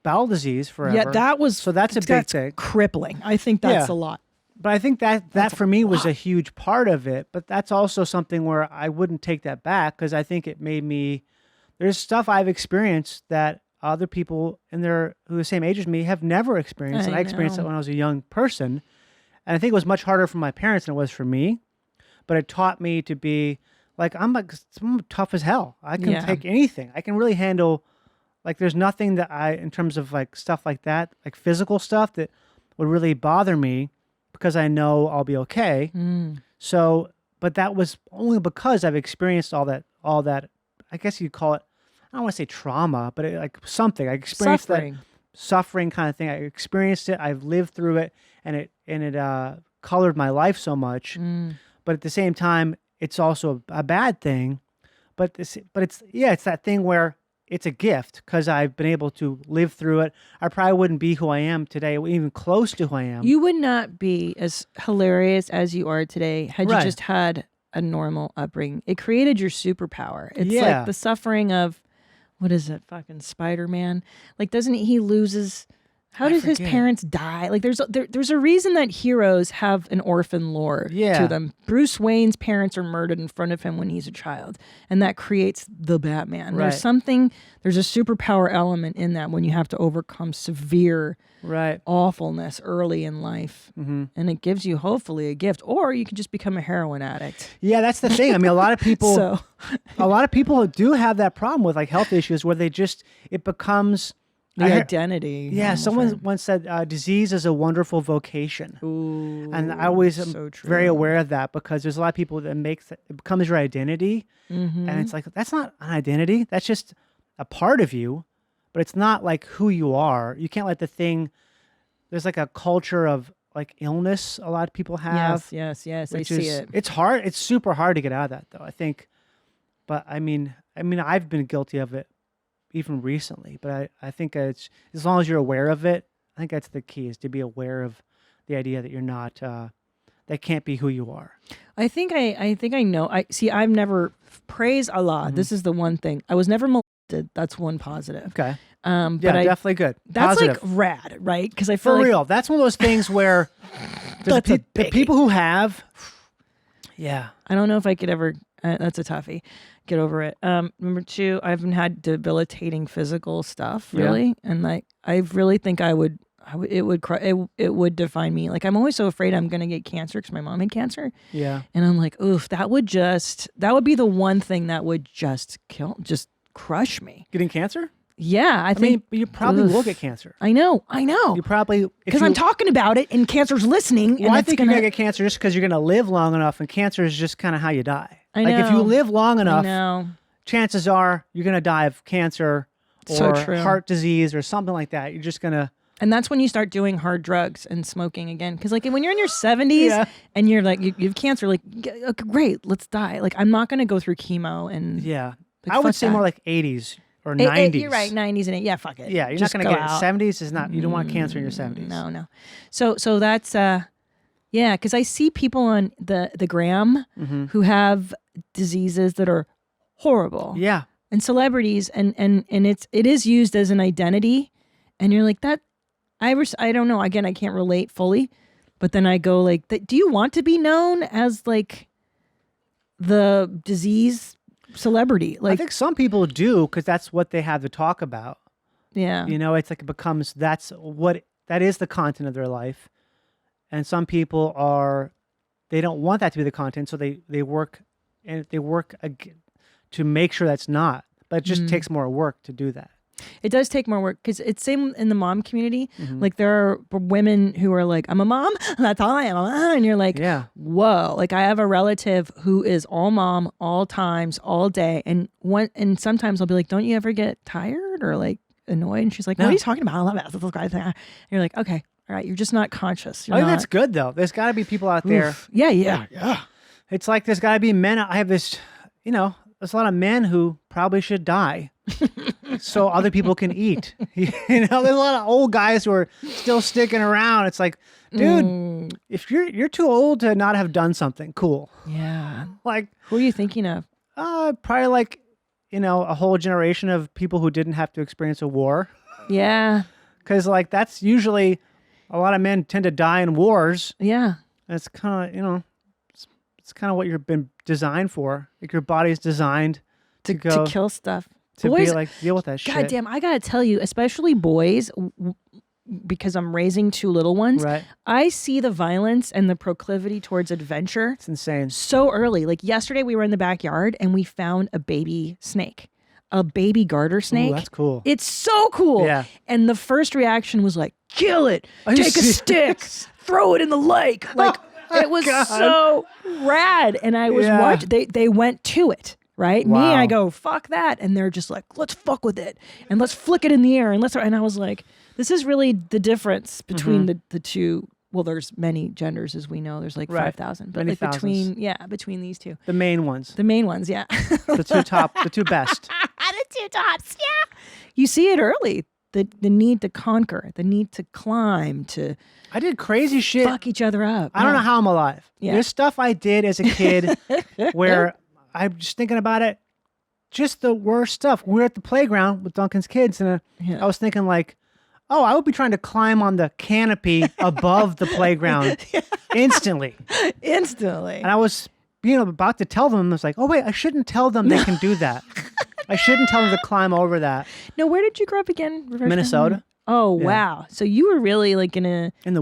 bowel disease forever. Yeah, that's a big thing. Crippling. I think that's a lot. But I think that for me was a huge part of it. But that's also something where I wouldn't take that back because I think it made me. There's stuff I've experienced that other people who are the same age as me have never experienced. And I experienced it when I was a young person. And I think it was much harder for my parents than it was for me. But it taught me to be I'm tough as hell. I can take anything. I can really handle, there's nothing that in terms of stuff like that, like physical stuff that would really bother me because I know I'll be okay. So, but that was only because I've experienced all that, I guess you'd call it, I don't want to say trauma, but something. I experienced that suffering kind of thing. I experienced it. I've lived through it, and it colored my life so much. But at the same time, it's also a bad thing. But it's that thing where it's a gift because I've been able to live through it. I probably wouldn't be who I am today, even close to who I am. You would not be as hilarious as you are today had you Right. just had a normal upbringing. It created your superpower. It's Yeah. like the suffering of, what is it, fucking Spider-Man? Like, doesn't he loses... How did his forget. parents die? Like, there's a reason that heroes have an orphan lore Yeah. to them. Bruce Wayne's parents are murdered in front of him when he's a child, and that creates the Batman. Right. There's a superpower element in that when you have to overcome severe Right. awfulness early in life, and it gives you hopefully a gift, or you can just become a heroin addict. Yeah, that's the thing. I mean, a lot of people, So a lot of people do have that problem with like health issues where it becomes the I heard- identity. Yeah, I'm someone afraid. once said, "Disease is a wonderful vocation," Ooh, and I always am so true. very aware of that because there's a lot of people that it becomes your identity, Mm-hmm. and it's like that's not an identity. That's just a part of you, but it's not like who you are. You can't let the thing. There's like a culture of like illness. A lot of people have. Yes. I which see is- it. It's hard. It's super hard to get out of that, though. I think, but I mean, I've been guilty of it even recently. But I think it's as long as you're aware of it. I think that's the key: is to be aware of the idea that you're not. That can't be who you are. I think I know. I've never praise Allah. Mm-hmm. This is the one thing. I was never molested. That's one positive. Okay. Yeah, Yeah, but definitely good. that's Positive. like rad, right? Because I For feel like real. That's one of those things where That's a the biggie. people who have. Yeah. I don't know if I could ever. That's a toughie. Get over it. Number 2, I haven't had debilitating physical stuff Yeah. really, and like I really think it would define me. Like I'm always so afraid I'm gonna get cancer because my mom had cancer, Yeah. and I'm like, oof, that would be the one thing that would just crush me. Getting cancer? Yeah, I I mean, think you probably will oof. get cancer. I know, You probably because I'm talking about it, and cancer's listening. Well, and I it's think gonna, you're gonna get cancer just because you're gonna live long enough, and cancer is just kind of how you die. I Like if you know. live long I enough, know. chances are you're gonna die of cancer So or true. heart disease or something like that. You're just gonna. And that's when you start doing hard drugs and smoking again. Because like when you're in your 70s Yeah. and you're like you have cancer, like okay, great, let's die. Like I'm not gonna go through chemo and Yeah, Like, I would fuck say that. more like 80s or 90s. You're right, 90s and yeah, fuck it. Yeah, you're Just not gonna go get out. 70s. Is not. You don't want cancer in your 70s. No. So that's yeah, because I see people on the gram Mm-hmm. who have diseases that are horrible. Yeah. And celebrities and it is used as an identity, and you're like that. I don't know. Again, I can't relate fully, but then I go like, do you want to be known as like the disease celebrity? I Like, think some people do because that's what they have to talk about. yeah, You know, it's like it becomes that is the content of their life, and some people they don't want that to be the content, so they work to make sure that's not. But it just takes more work to do that. it does take more work because it's same in the mom community. Mm-hmm. Like there are women who are like, I'm a mom, that's all I am, and you're like, Yeah. whoa. Like I have a relative who is all mom, all times, all day, and sometimes I'll be like, don't you ever get tired or like annoyed? And she's like, what No. are you talking about? I love it. And you're like, okay, all right, you're just not conscious. You're I think not, that's good though. There's got to be people out there. Oof. Yeah. It's like there's got to be men. I have this, there's a lot of men who probably should die so other people can eat. There's a lot of old guys who are still sticking around. It's like, dude, if you're too old to not have done something cool, Yeah. like Who are you thinking of? probably like, a whole generation of people who didn't have to experience a war. Yeah. Because like that's usually a lot of men tend to die in wars. Yeah. It's kind of, it's kind of what you've been designed for. Like your body's designed to go To kill stuff. to Boys, be like deal with that shit. God damn, I gotta tell you, especially boys, because I'm raising 2 little ones, Right. I see the violence and the proclivity towards adventure It's insane. so early. Like yesterday, we were in the backyard and we found a baby snake, a baby garter snake. Ooh, that's cool. It's so cool. Yeah. And the first reaction was like, kill it, Are you take a serious? stick, throw it in the lake. Like it was God. so rad. And I was Yeah. watching, they went to it. Right. Me, Wow. I go, fuck that. And they're just like, let's fuck with it and let's flick it in the air. And I was like, this is really the difference between the two. Well, there's many genders, as we know. There's like Right. 5,000, but Many like thousands. between these two, The main ones. the main ones. Yeah. The two best. The 2 mountaintops. Yeah. You see it early. The need to conquer, the need to climb, to I did crazy shit. fuck each other up. I don't know how I'm alive. Yeah. There's stuff I did as a kid where I'm just thinking about it. Just the worst stuff. We were at the playground with Duncan's kids, and I was thinking like, oh, I would be trying to climb on the canopy above the playground instantly. Instantly. And I was about to tell them, I was like, oh, wait, I shouldn't tell them they can do that. I shouldn't tell them to climb over that. No, where did you grow up again? Minnesota. Oh, Yeah. wow. So you were really like in That's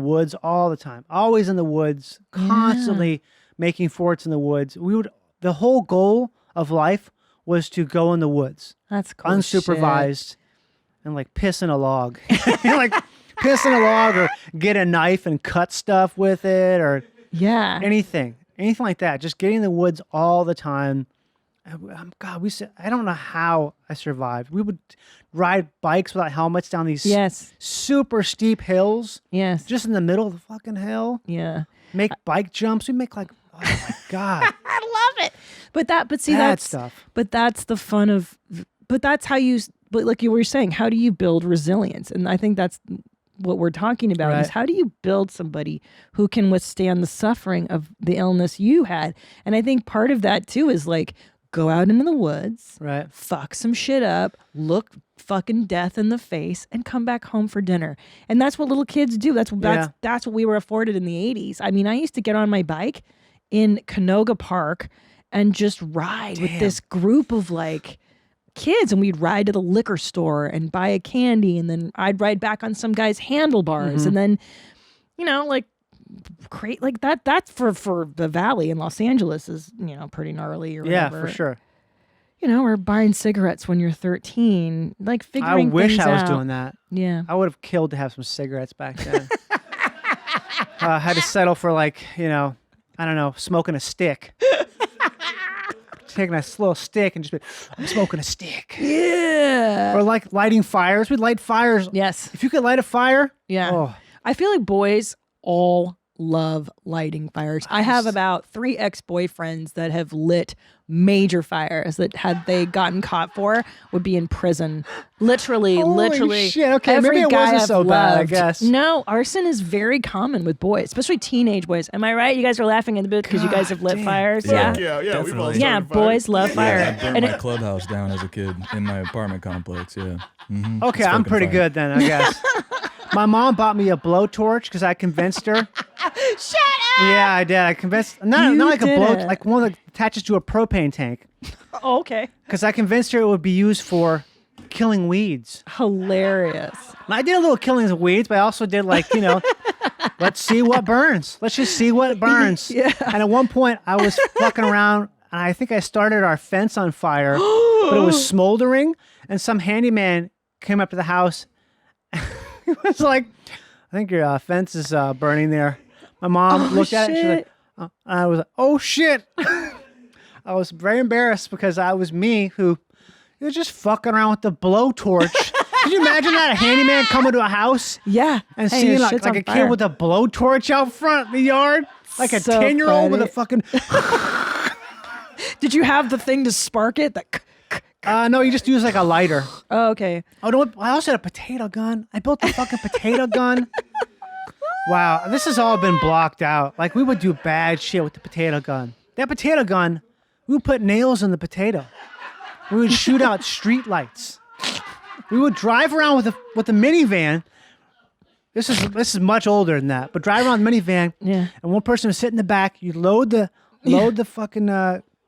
cool. Unsupervised and like piss in a log. Like piss in a log or get a knife and cut stuff with it or anything like that. Just getting in the woods all the time. God, I don't know how I survived. We would ride bikes without helmets down these super steep hills. Yes. Just in the middle of the fucking hill. Yeah. Make bike jumps. We make like, oh my God. I love it. But see, Bad that's stuff. But that's the fun of, but that's how but like you were saying, how do you build resilience? And I think that's what we're talking about is how do you build somebody who can withstand the suffering of the illness you had? And I think part of that too is like, go out into the woods, fuck some shit up, look fucking death in the face, and come back home for dinner. And that's what little kids do. That's what we were afforded in the 80s. I mean, I used to get on my bike in Canoga Park and just ride with this group of like kids, and we'd ride to the liquor store and buy a candy, and then I'd ride back on some guy's handlebars, and then, like great like that. That's for the valley in Los Angeles is pretty gnarly or whatever. Yeah, for sure. Or buying cigarettes when you're 13, like figuring I wish things I was out. doing that. Yeah, I would have killed to have some cigarettes back then. Had to settle for like I don't know, smoking a stick. Taking a little stick and just I'm smoking a stick. Yeah. Or like lighting fires. We'd light fires. Yes. If you could light a fire. Yeah. Oh. I feel like boys all love lighting fires. I have about 3 ex-boyfriends that have lit major fires that had they gotten caught for would be in prison. Literally. Shit. Okay, every maybe it guy wasn't I've so bad, I loved. guess. No, arson is very common with boys, especially teenage boys. Am I right? You guys are laughing in the booth because you guys have lit fires. Yeah, Yeah. we've all Yeah, started fires. boys love fire. I burned my clubhouse down as a kid in my apartment complex. Yeah. Mm-hmm. Okay, I'm pretty good then, I guess. My mom bought me a blowtorch because I convinced her. Shut up! Yeah, I did. I convinced not like a blow, like one that attaches to a propane tank. Oh, okay. Because I convinced her it would be used for killing weeds. Hilarious. And I did a little killing of weeds, but I also did like, let's see what burns. Let's just see what burns. Yeah. And at one point I was fucking around and I think I started our fence on fire, but it was smoldering. And some handyman came up to the house. He was like, I think your fence is burning there. My mom looked at it and she was like, I was like, oh shit. I was very embarrassed because I was me who was just fucking around with the blowtorch. Can you imagine that? A handyman coming to a house? Yeah. And seeing like a kid with a blowtorch out front in the yard? Like a So 10-year-old with a fucking... Did you have the thing to spark it? No, you just use like a lighter. Oh, okay. Oh, no, I also had a potato gun. I built a fucking potato gun. Wow, this has all been blocked out. Like, we would do bad shit with the potato gun. That potato gun, we would put nails in the potato. We would shoot out street lights. We would drive around with a minivan. This is much older than that, but drive around the minivan. Yeah. And one person would sit in the back. You load the fucking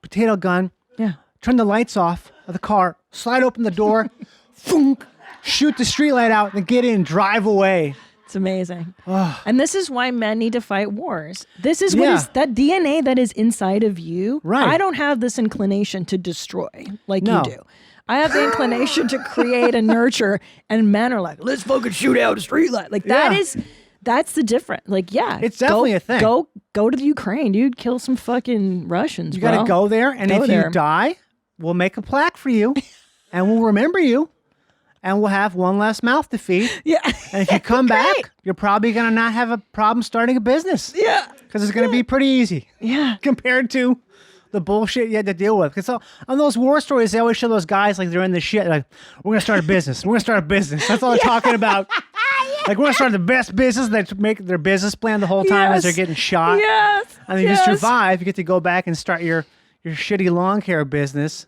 potato gun. Yeah. Turn the lights off of the car. Slide open the door. Thunk, shoot the street light out, and get in. Drive away. It's amazing. And this is why men need to fight wars. This is what is that DNA that is inside of you. Right. I don't have this inclination to destroy like No. you do. I have the inclination to create and nurture, and men are like, let's fucking shoot out a streetlight. Like that's the difference. Like, yeah. It's definitely a thing. Go to the Ukraine, dude. Kill some fucking Russians, You got to bro. go there, and if you die, we'll make a plaque for you, and we'll remember you, and we'll have one less mouth to feed. Yeah. And if you come back, you're probably going to not have a problem starting a business. Yeah. Because it's going to be pretty easy. Yeah. Compared to the bullshit you had to deal with. Because on those war stories, they always show those guys like they're in the shit. Like, we're going to start a business. We're going to start a business. That's all they're talking about. Like, we're going to start the best business. They make their business plan the whole time as they're getting shot. Yes. And then you survive. You get to go back and start your shitty lawn care business.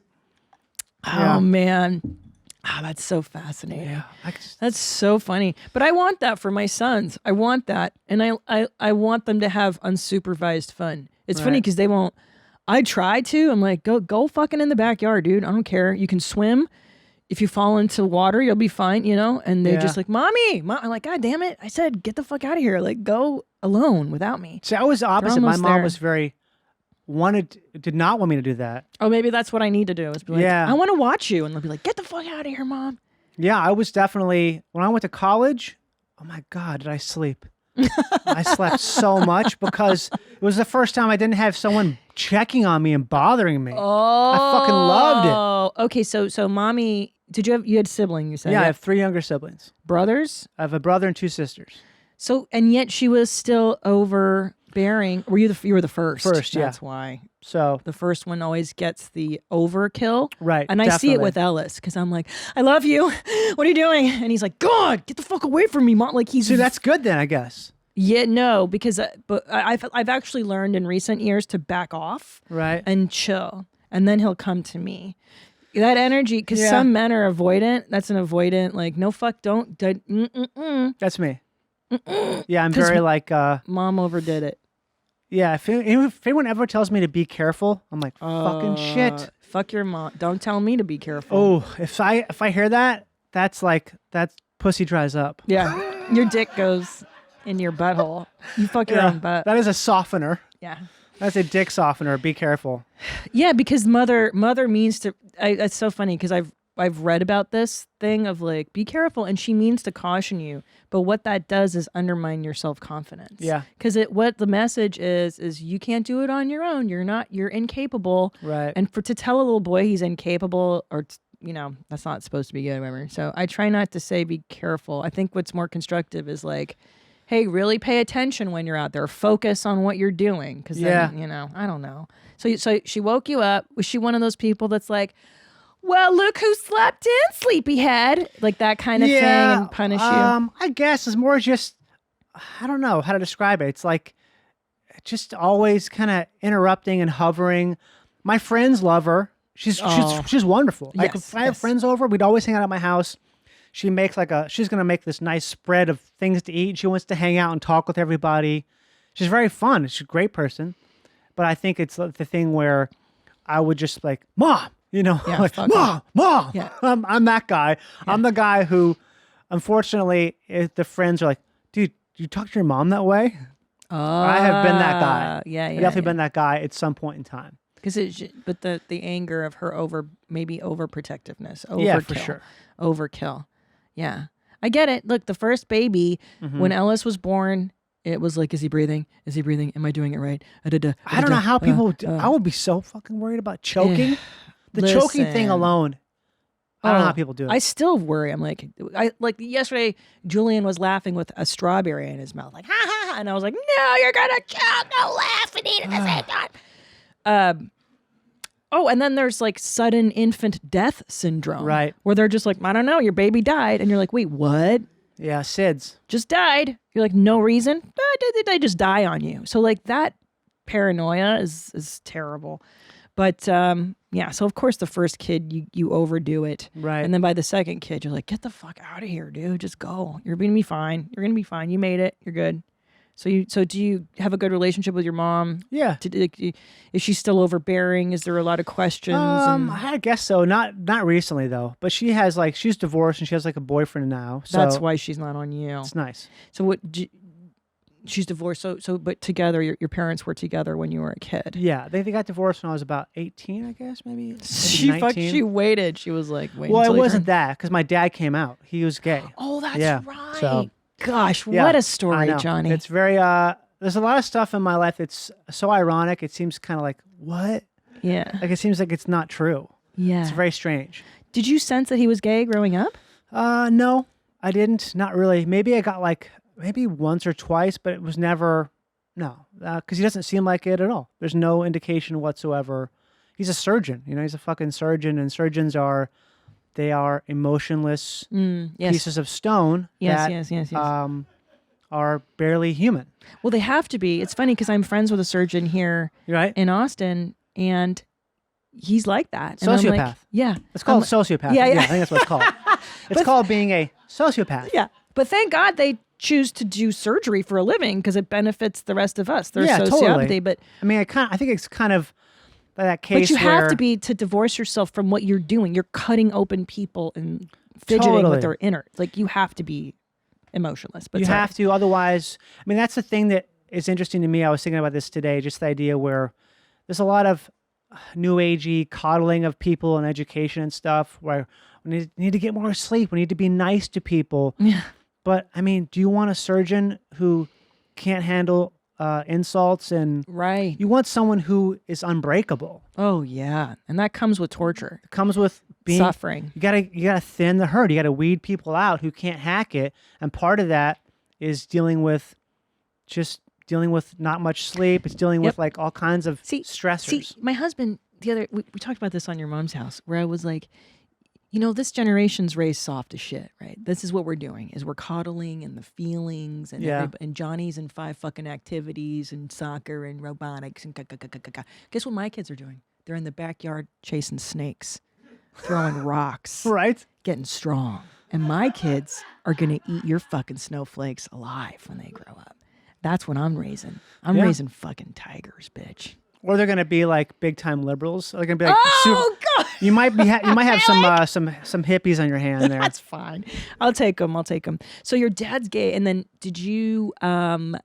Oh, man. Oh, that's so fascinating. Yeah, that's so funny. But I want that for my sons. I want that. And I want them to have unsupervised fun. It's funny because they won't. I try to. I'm like, go fucking in the backyard, dude. I don't care. You can swim. If you fall into water, you'll be fine, you know? And they're just like, Mommy. I'm like, God damn it. I said, get the fuck out of here. Like, go alone without me. See, I was opposite. My mom was did not want me to do that. Oh, maybe that's what I need to do. Is be like, I want to watch you. And they'll be like, get the fuck out of here, Mom. Yeah, I was definitely, when I went to college, oh my God, did I sleep? I slept so much because it was the first time I didn't have someone checking on me and bothering me. Oh. I fucking loved it. Okay, so Mommy, you had siblings, you said? Yeah, I have 3 younger siblings. Brothers? I have a brother and 2 sisters. So, and yet she was still overbearing. You were the first. First, yeah. That's why. So the first one always gets the overkill. Right. And I see it with Ellis because I'm like, I love you. What are you doing? And he's like, God, get the fuck away from me, Mom. Like he's. See, that's good then, I guess. Yeah, no, because I've actually learned in recent years to back off. Right. And chill. And then he'll come to me. That energy, because some men are avoidant. That's an avoidant. Like, no, fuck, don't. That's me. Yeah, I'm very like. Mom overdid it. Yeah, if anyone ever tells me to be careful, I'm like, fucking shit. Fuck your mom. Don't tell me to be careful. Oh, if I hear that, that's pussy dries up. Yeah, your dick goes in your butthole. You fuck your own butt. That is a softener. Yeah. That's a dick softener. Be careful. Yeah, because mother means to. It's so funny because I've read about this thing of like, be careful, and she means to caution you. But what that does is undermine your self-confidence. Yeah. Because what the message is you can't do it on your own. You're incapable. Right. And to tell a little boy he's incapable, or that's not supposed to be good. Remember. So I try not to say be careful. I think what's more constructive is like, hey, really pay attention when you're out there. Focus on what you're doing. Because then, I don't know. So she woke you up. Was she one of those people that's like, well, look who slept in, sleepyhead, like that kind of thing, and punish you? I guess it's more just, I don't know how to describe it. It's like just always kind of interrupting and hovering. My friends love her. She's wonderful. Like if I have friends over, we'd always hang out at my house. She makes she's gonna make this nice spread of things to eat. She wants to hang out and talk with everybody. She's very fun. She's a great person. But I think it's the thing where I would just like, Mom. Like, Mom. Yeah. I'm that guy. Yeah. I'm the guy who, unfortunately, the friends are like, dude, you talk to your mom that way? I have been that guy. Yeah, I've definitely been that guy at some point in time. But the anger of her overprotectiveness. Yeah, for sure. Overkill. Yeah. I get it. Look, the first baby, when Ellis was born, it was like, is he breathing? Is he breathing? Am I doing it right? I don't know how people, I would be so fucking worried about choking. The choking thing alone, I don't know how people do it. I still worry. I'm like yesterday, Julian was laughing with a strawberry in his mouth, like, ha ha ha. And I was like, no, you're going to choke. Don't laugh and eat at the same time. And then there's like sudden infant death syndrome. Right. Where they're just like, I don't know, your baby died. And you're like, wait, what? Yeah, SIDS. Just died. You're like, no reason? Did they just die on you? So like that paranoia is terrible. But so of course the first kid you overdo it, right? And then by the second kid you're like, get the fuck out of here, dude. Just go. You're gonna be fine. You're gonna be fine. You made it. You're good. So do you have a good relationship with your mom? Yeah. Is she still overbearing? Is there a lot of questions? I guess so. Not recently though. But she has she's divorced and she has a boyfriend now. So that's why she's not on you. It's nice. So she's divorced. So but together, your parents were together when you were a kid. Yeah, they got divorced when I was about 18, I guess, maybe. She waited. She was like, wait. Well, it wasn't that because my dad came out. He was gay. Oh, that's right. So, gosh, what a story, Johnny. It's very. There's a lot of stuff in my life that's so ironic. It seems kind of like what? Yeah. Like it seems like it's not true. Yeah. It's very strange. Did you sense that he was gay growing up? No, I didn't. Not really. Maybe I got maybe once or twice, but it was never, because he doesn't seem like it at all. There's no indication whatsoever he's a surgeon. He's a fucking surgeon, and surgeons are emotionless Yes. pieces of stone Yes. are barely human. Well, they have to be. It's funny because I'm friends with a surgeon here Right? in Austin, and he's like that. And I'm Sociopath. like, yeah. It's called sociopath. Yeah. I think that's what it's called. It's called being a sociopath. Yeah. But thank God they choose to do surgery for a living because it benefits the rest of us. There's Yeah, sociopathy, totally. but I mean, I think it's kind of that case. but you have where- to be to divorce yourself from what you're doing. You're cutting open people and fidgeting Totally. with their innards. Like you have to be emotionless. But you sorry. have to, otherwise. I mean, that's the thing that is interesting to me. I was thinking about this today. Just the idea where there's a lot of new agey coddling of people and education and stuff. Where we need to get more sleep. We need to be nice to people. Yeah. But I mean, do you want a surgeon who can't handle insults? And Right. you want someone who is unbreakable. Oh yeah, and that comes with torture, It comes with being suffering. You gotta thin the herd. You gotta weed people out who can't hack it. And part of that is dealing with not much sleep. It's dealing with like all kinds of stressors. See, my husband we talked about this on your mom's house, where I was like, this generation's raised soft as shit, right? This is what we're doing, is we're coddling and the feelings and and Johnny's in 5 fucking activities and soccer and robotics and Guess what my kids are doing? They're in the backyard chasing snakes, throwing rocks, Right? getting strong. And my kids are gonna eat your fucking snowflakes alive when they grow up. That's what I'm raising. I'm raising fucking tigers, bitch. Or they're gonna be like big time liberals. They're gonna be like, Oh God! you might have some hippies on your hand there. That's fine. I'll take them. So your dad's gay, and then did you you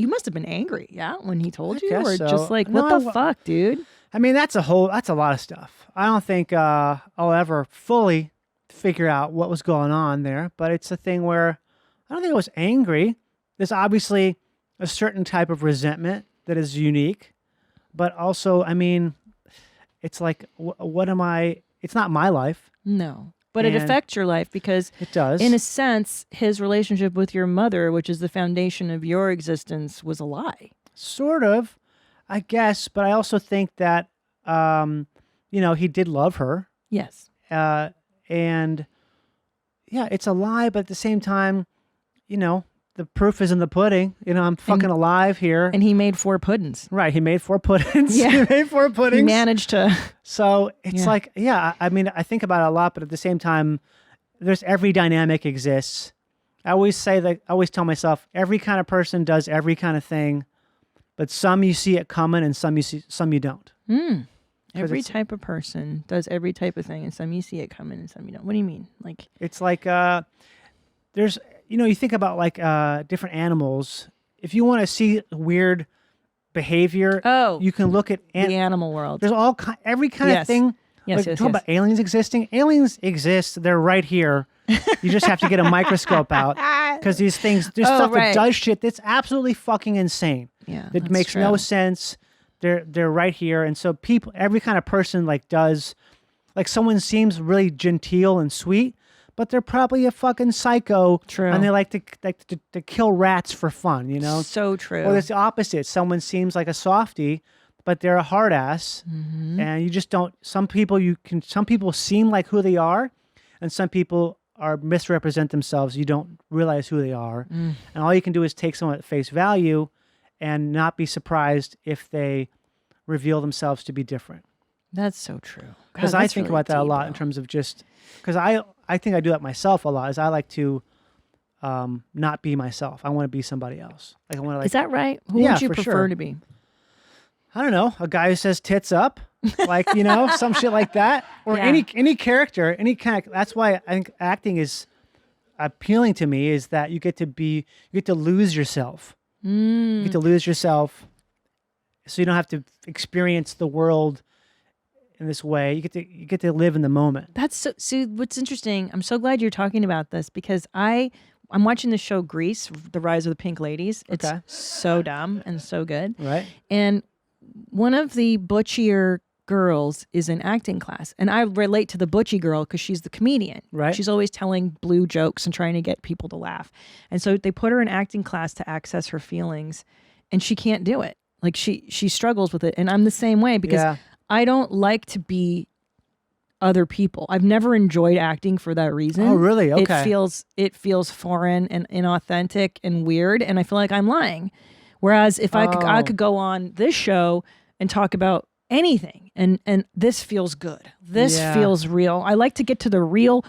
must have been angry, yeah, when he told you, guess or so. just like, No, what the fuck, dude? I mean, that's a lot of stuff. I don't think I'll ever fully figure out what was going on there, but it's a thing where I don't think I was angry. There's obviously a certain type of resentment that is unique, but also, I mean, it's like, what am I? It's not my life. No, but it And affects your life because it does. in a sense, his relationship with your mother, which is the foundation of your existence, was a lie. Sort of, I guess, but I also think that, he did love her. Yes. And yeah, it's a lie, but at the same time, the proof is in the pudding. I'm fucking alive here. And he made 4 puddings. Right. He made 4 puddings. Yeah. He made 4 puddings. He managed to. So it's like, I mean, I think about it a lot, but at the same time, there's every dynamic exists. I always tell myself, every kind of person does every kind of thing, but some you see it coming and some you don't. Every type of person does every type of thing, and some you see it coming and some you don't. What do you mean? Like, it's like, there's, you think about like different animals. If you want to see weird behavior, you can look at the animal world. There's every kind of thing. Yes, Talk about aliens existing. Aliens exist. They're right here. You just have to get a microscope out because these things, there's stuff that does shit that's absolutely fucking insane. Yeah, that makes no sense. They're right here, and so every kind of person does, someone seems really genteel and sweet, but they're probably a fucking psycho. True. And they like to kill rats for fun, So true. Or it's the opposite. Someone seems like a softie, but they're a hard ass. And you just don't. Some people seem like who they are, and some people misrepresent themselves. You don't realize who they are, and all you can do is take someone at face value, and not be surprised if they reveal themselves to be different. That's so true. Because I think about that a lot in terms of because I think I do that myself a lot. Is I like to not be myself. I want to be somebody else. I want to Is that right? Who would you prefer to be? I don't know. A guy who says tits up, some shit like that, or any character, any kind of. That's why I think acting is appealing to me. Is that you get to lose yourself. You get to lose yourself, so you don't have to experience the world in this way. You get to live in the moment. That's so. See, what's interesting? I'm so glad you're talking about this because I'm watching the show Grease, The Rise of the Pink Ladies. It's so dumb and so good. Right. And one of the butchier girls is in acting class, and I relate to the butchy girl because she's the comedian. Right. She's always telling blue jokes and trying to get people to laugh. And so they put her in acting class to access her feelings, and she can't do it. Like she struggles with it, and I'm the same way because I don't like to be other people. I've never enjoyed acting for that reason. Oh, really? Okay. It feels foreign and inauthentic and weird, and I feel like I'm lying. Whereas if I could go on this show and talk about anything, and this feels good. This feels real. I like to get to the real,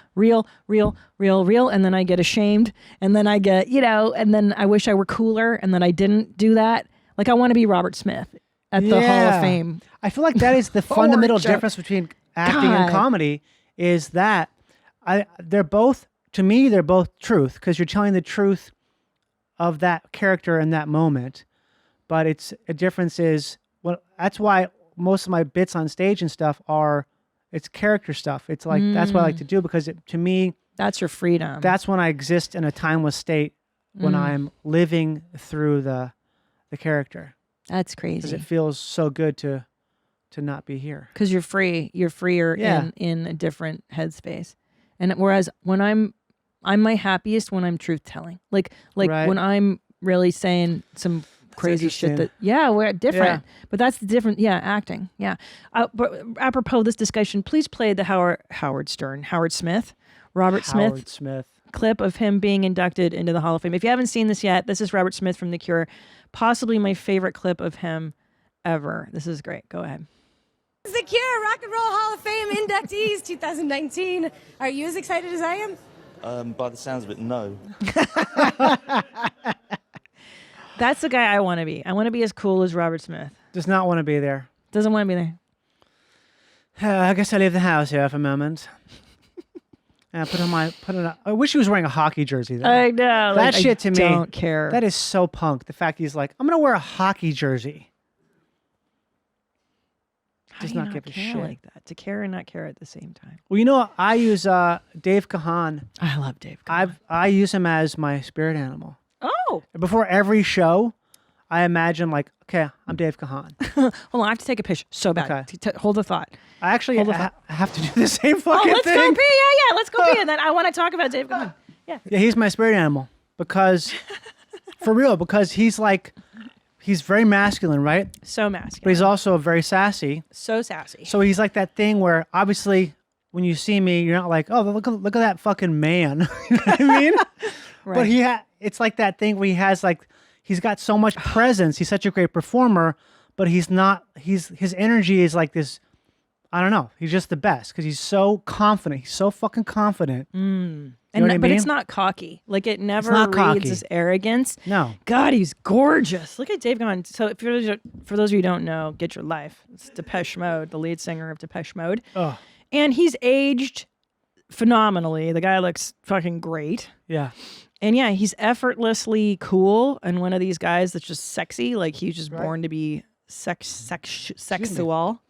and then I get ashamed, and then I get, and then I wish I were cooler, and then I didn't do that. Like I want to be Robert Smith at the Hall of Fame. I feel like that is the fundamental difference between acting and comedy is that they're both truth because you're telling the truth of that character in that moment. But it's a difference is that's why most of my bits on stage and stuff it's character stuff. It's like that's what I like to do because to me that's your freedom. That's when I exist in a timeless state when I'm living through the character. That's crazy. Because it feels so good to not be here. Because you're free. You're freer in a different headspace. And whereas when I'm my happiest when I'm truth telling. Like when I'm really saying some crazy shit that we're different. But that's the different acting. Yeah. But apropos this discussion, please play the Howard Smith clip of him being inducted into the Hall of Fame. If you haven't seen this yet, this is Robert Smith from The Cure. Possibly my favorite clip of him ever. This is great. Go ahead. The Cure Rock and Roll Hall of Fame inductees 2019. Are you as excited as I am? By the sounds of it, no. That's the guy I want to be. I want to be as cool as Robert Smith. Does not want to be there. Doesn't want to be there. I guess I leave the house here for a moment. And I wish he was wearing a hockey jersey though. I know. That shit to me. I don't care. That is so punk. The fact he's like, I'm going to wear a hockey jersey. Does not give a shit like that. To care and not care at the same time. Well, I use Dave Kahan. I love Dave Kahan. I use him as my spirit animal. Oh. Before every show, I imagine like, okay, I'm Dave Kahan. Hold on, I have to take a picture so bad. Okay. Hold the thought. I actually have to do the same fucking let's thing. Go pee. Yeah, let's go pee. And then I want to talk about Dave Kahan. Yeah. Yeah, he's my spirit animal because, for real, because he's very masculine, right? So masculine. But he's also very sassy. So sassy. So he's like that thing where obviously when you see me, you're not like, oh, look at that fucking man. You know what I mean? Right. But it's like that thing where he's got so much presence. He's such a great performer, but his energy is like this. I don't know. He's just the best because he's so confident. He's so fucking confident. You know what I mean? But it's not cocky. Like it never reads as arrogance. No. God, he's gorgeous. Look at Dave Kahan. So for those of you who don't know, Get Your Life. It's Depeche Mode, the lead singer of Depeche Mode. Oh. And he's aged phenomenally. The guy looks fucking great. Yeah. And yeah, he's effortlessly cool and one of these guys that's just sexy. Like he's just born to be sexual.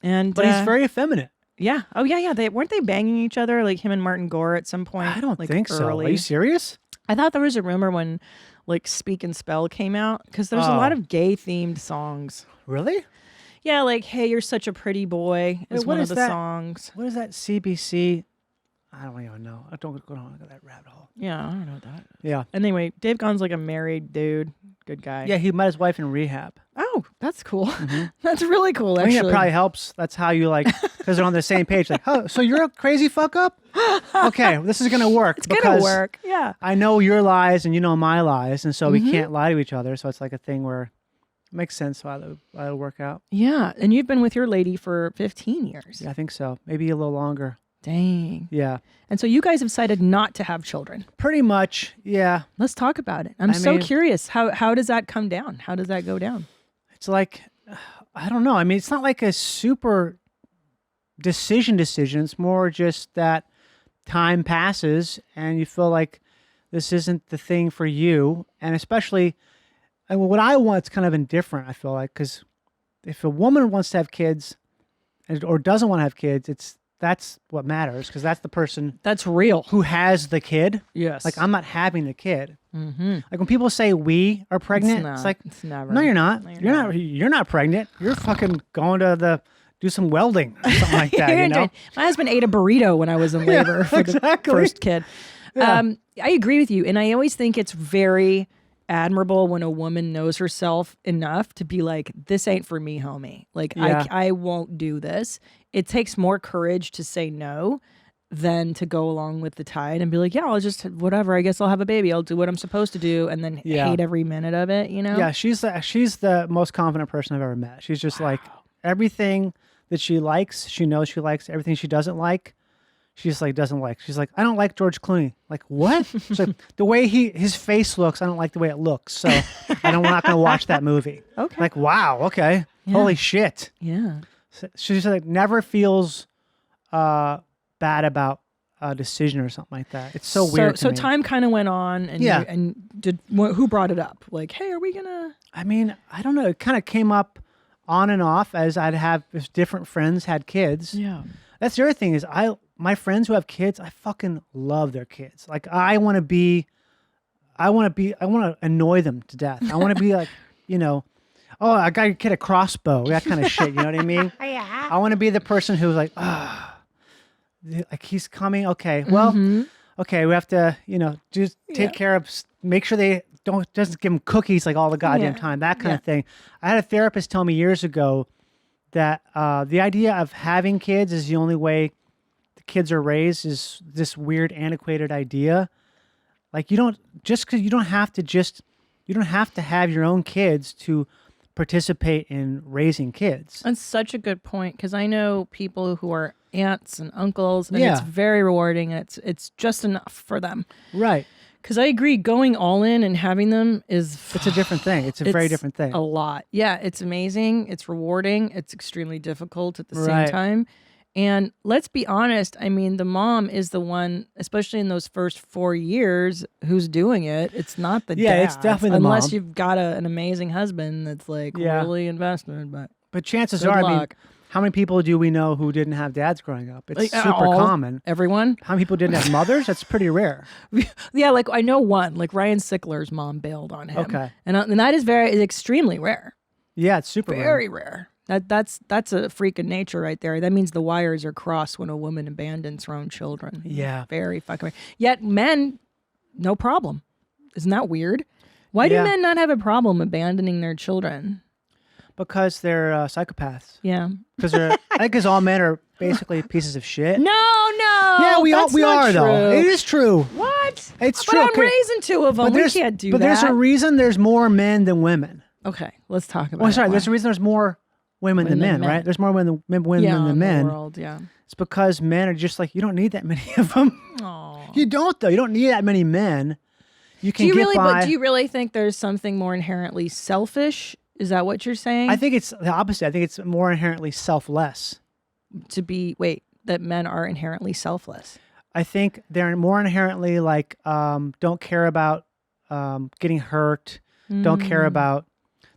But he's very effeminate. Yeah. Oh yeah. Weren't they banging each other like him and Martin Gore at some point? I don't think so. Early. Are you serious? I thought there was a rumor when like Speak and Spell came out because there's a lot of gay themed songs. Really? Yeah, like Hey, You're Such a Pretty Boy is one of the songs. What is that CBC? I don't even know. I don't go down that rabbit hole. Yeah, I don't know that. Yeah. Anyway, Dave Kahan's like a married dude. Good guy. Yeah, he met his wife in rehab. Oh, that's cool. That's really cool, I actually. think it probably helps. That's how you because they're on the same page. Like, oh, so you're a crazy fuck up? Okay, this is going to work. It's going to work, yeah. I know your lies and you know my lies, and so we can't lie to each other. So it's like a thing where it makes sense why it'll work out. Yeah, and you've been with your lady for 15 years. Yeah, I think so. Maybe a little longer. Dang. Yeah. And so you guys have decided not to have children. Pretty much, yeah. Let's talk about it. I'm so curious. How does that come down? How does that go down? It's like, I don't know. I mean, it's not like a super decision. It's more just that time passes and you feel like this isn't the thing for you. And especially, what I want is kind of indifferent, I feel like, because if a woman wants to have kids or doesn't want to have kids, that's what matters because that's the person that's real who has the kid. Yes. Like I'm not having the kid. Mm-hmm. Like when people say we are pregnant, it's like it's never. No, you're not. No, you're not pregnant. You're fucking going to do some welding or something like that. You know? My husband ate a burrito when I was in labor for the first kid. Yeah. I agree with you, and I always think it's very admirable when a woman knows herself enough to be like, this ain't for me, homie. Like, Yeah. I won't do this. It takes more courage to say no than to go along with the tide and be like, yeah, I'll just, whatever, I guess I'll have a baby. I'll do what I'm supposed to do, and then Yeah. hate every minute of it, you know? Yeah, she's the most confident person I've ever met. She's just like, everything that she likes, she knows she likes. Everything she doesn't like, she's like, doesn't like. She's like, I don't like George Clooney. Like, what? She's like, the way his face looks, I don't like the way it looks. So I'm not going to watch that movie. Okay. Like, wow, okay. Yeah. Holy shit. Yeah. So she's like, never feels bad about a decision or something like that. It's so weird to So me. time kind of went on, and Yeah. who brought it up? Like, hey, are we gonna? I mean, I don't know. It kind of came up on and off as as different friends had kids. Yeah. That's the other thing is my friends who have kids, I fucking love their kids. Like I want to annoy them to death. I want to be like, oh, I got your kid a crossbow, that kind of shit. You know what I mean? Yeah. I want to be the person who's like, like he's coming. Okay, well, okay, we have to, just take care of, make sure they doesn't give them cookies like all the goddamn time, that kind of thing. I had a therapist tell me years ago that the idea of having kids is the only way the kids are raised is this weird antiquated idea. Like you don't have to have your own kids to participate in raising kids. That's such a good point, because I know people who are aunts and uncles, and Yeah. it's very rewarding, and it's just enough for them. Right. Because I agree, going all in and having them It's a different thing. It's a very different thing. A lot. Yeah, it's amazing. It's rewarding. It's extremely difficult at the same Right. time. And let's be honest, I mean, the mom is the one, especially in those first 4 years, who's doing it. It's not the Yeah, dad. it's definitely the Unless mom. you've got an amazing husband that's like Yeah. really invested. But chances Good are, I mean, luck. how many people do we know who didn't have dads growing up? It's Like, super all- common. Everyone? How many people didn't have mothers? That's pretty rare. Yeah, like I know one, like Ryan Sickler's mom bailed on him. Okay. And that is extremely rare. Yeah, it's super Very rare. rare. That's a freak of nature right there. That means the wires are crossed when a woman abandons her own children. Yeah. Very fucking. Yet men, no problem. Isn't that weird? Why Yeah. do men not have a problem abandoning their children? Because they're psychopaths. Yeah. Because I think because all men are basically pieces of shit. No. Yeah, we that's not are though. true. It is true. What? It's But true. I'm Okay. raising two of them. We can't do but that. there's a reason there's more men than women. Okay, let's talk about. Oh, sorry. it. There's a reason there's more women than men, right? There's more women yeah, than in men. the world, yeah. It's because men are just like, you don't need that many of them. Aw. You don't though. You don't need that many men. You can Do you get really? by. But do you really think there's something more inherently selfish? Is that what you're saying? I think it's the opposite. I think it's more inherently selfless. That men are inherently selfless. I think they're more inherently like don't care about getting hurt. Don't care about.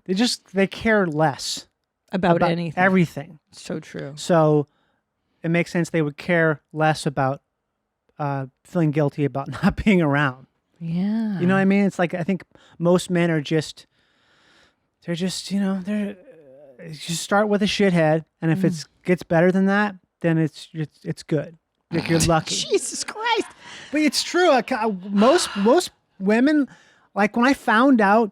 They care less About anything. Everything. So true. So it makes sense they would care less about feeling guilty about not being around. Yeah. You know what I mean? It's like I think most men are just. They're just you start with a shithead, and if it gets better than that, then it's good. Like you're lucky. Jesus Christ. But it's true. Like, most women, like when I found out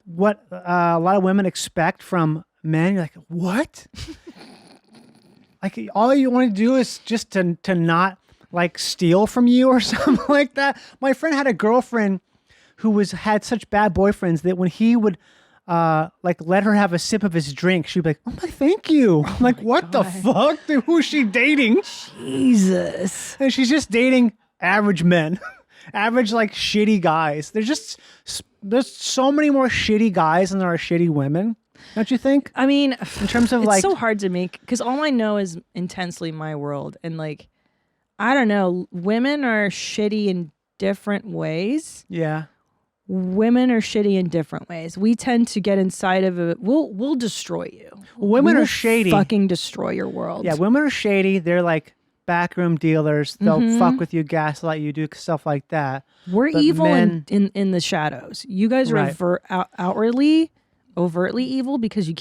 what a lot of women expect from men, you're like, what? Like all you want to do is just to not like steal from you or something like that. My friend had a girlfriend who had such bad boyfriends that when he would like let her have a sip of his drink, she'd be like, "Oh my, thank you." I'm like, what the fuck? Dude, who's she dating? Jesus. And she's just dating average men, average like shitty guys. There's so many more shitty guys than there are shitty women. Don't you think? I mean, in terms of it's like, so hard to make because all I know is intensely my world, and like, I don't know, women are shitty in different ways. yeah, Women are shitty in different ways. We tend to get inside of it. We'll destroy you. women We are will shady. Fucking destroy your world. Yeah, women are shady. They're like backroom dealers. They'll fuck with you, gaslight you, do stuff like that. We're But evil men- in the shadows. You guys are Right. outwardly, overtly evil because you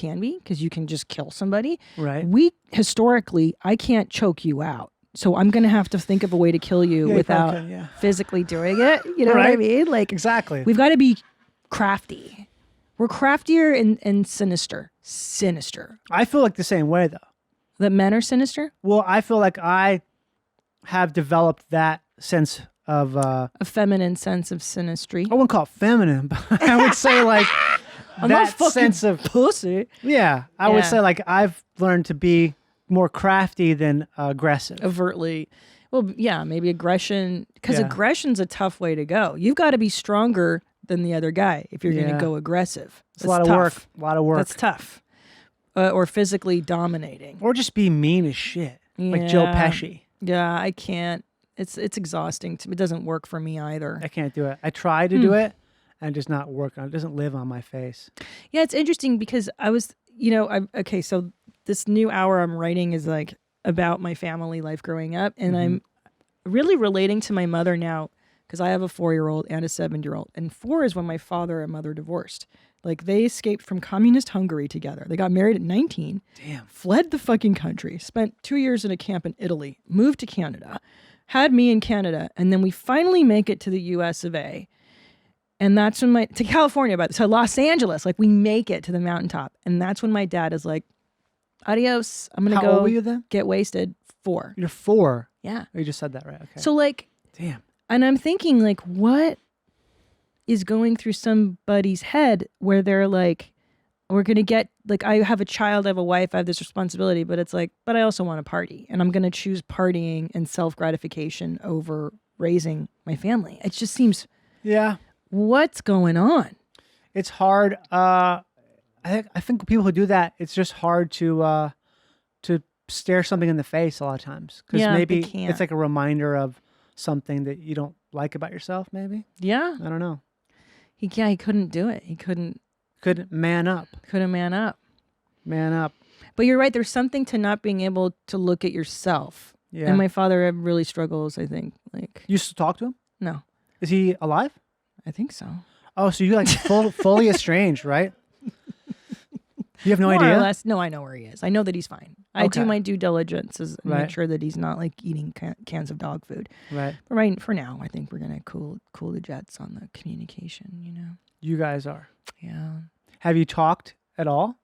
can just kill somebody. Right. We historically, I can't choke you out. So I'm going to have to think of a way to kill you Yeah, you without probably can, yeah. physically doing it. You know what I Right. mean? Like Exactly. we've got to be crafty. We're craftier and sinister. Sinister. I feel like the same way though. That men are sinister? Well, I feel like I have developed that sense of A feminine sense of sinistry. I wouldn't call it feminine, but I would say like I'm not that fucking sense of pussy. yeah. I would Yeah. say like I've learned to be more crafty than aggressive. Overtly. Well, yeah, maybe aggression. Because Yeah. aggression's a tough way to go. You've got to be stronger than the other guy if you're going Yeah. to go aggressive. It's a lot of tough. work. A lot of work. That's tough. Or physically dominating. Or just be mean as shit, like Joe Yeah. Pesci. Yeah, I can't. It's exhausting. It doesn't work for me either. I can't do it. I tried to do it, and it does not work. It doesn't live on my face. Yeah, it's interesting because I was, okay, so this new hour I'm writing is like about my family life growing up, and I'm really relating to my mother now because I have a 4-year-old and a 7-year-old, and 4 is when my father and mother divorced. Like they escaped from communist Hungary together. They got married at 19. Damn. Fled the fucking country, spent 2 years in a camp in Italy, moved to Canada, had me in Canada, and then we finally make it to the US of A. And that's when to California, to Los Angeles, like we make it to the mountaintop. And that's when my dad is like, adios, I'm going to How go old were you then? get wasted. 4. You're 4. Yeah. Oh, you just said that right. Okay. So like, damn. and I'm thinking like, what is going through somebody's head where they're like, we're going to get, like, I have a child, I have a wife, I have this responsibility, but it's like, but I also want to party. And I'm going to choose partying and self-gratification over raising my family. It just seems, Yeah. what's going on? It's hard. I think people who do that, it's just hard to stare something in the face a lot of times. Because Yeah, they maybe can't. it's like a reminder of something that you don't like about yourself, maybe. Yeah. I don't know. He couldn't do it. He couldn't man up. man up. Man up. But you're right. There's something to not being able to look at yourself. Yeah. And my father really struggles, I think. Like, You used to talk to him? no, Is he alive? I think so. Oh, so you like fully estranged, right? You have no More idea? or less. No, I know where he is. I know that he's fine. I do Okay. my due diligence and make Right. sure that he's not like eating cans of dog food. Right. But right for now, I think we're gonna cool the jets on the communication. You know. You guys are. Yeah. Have you talked at all?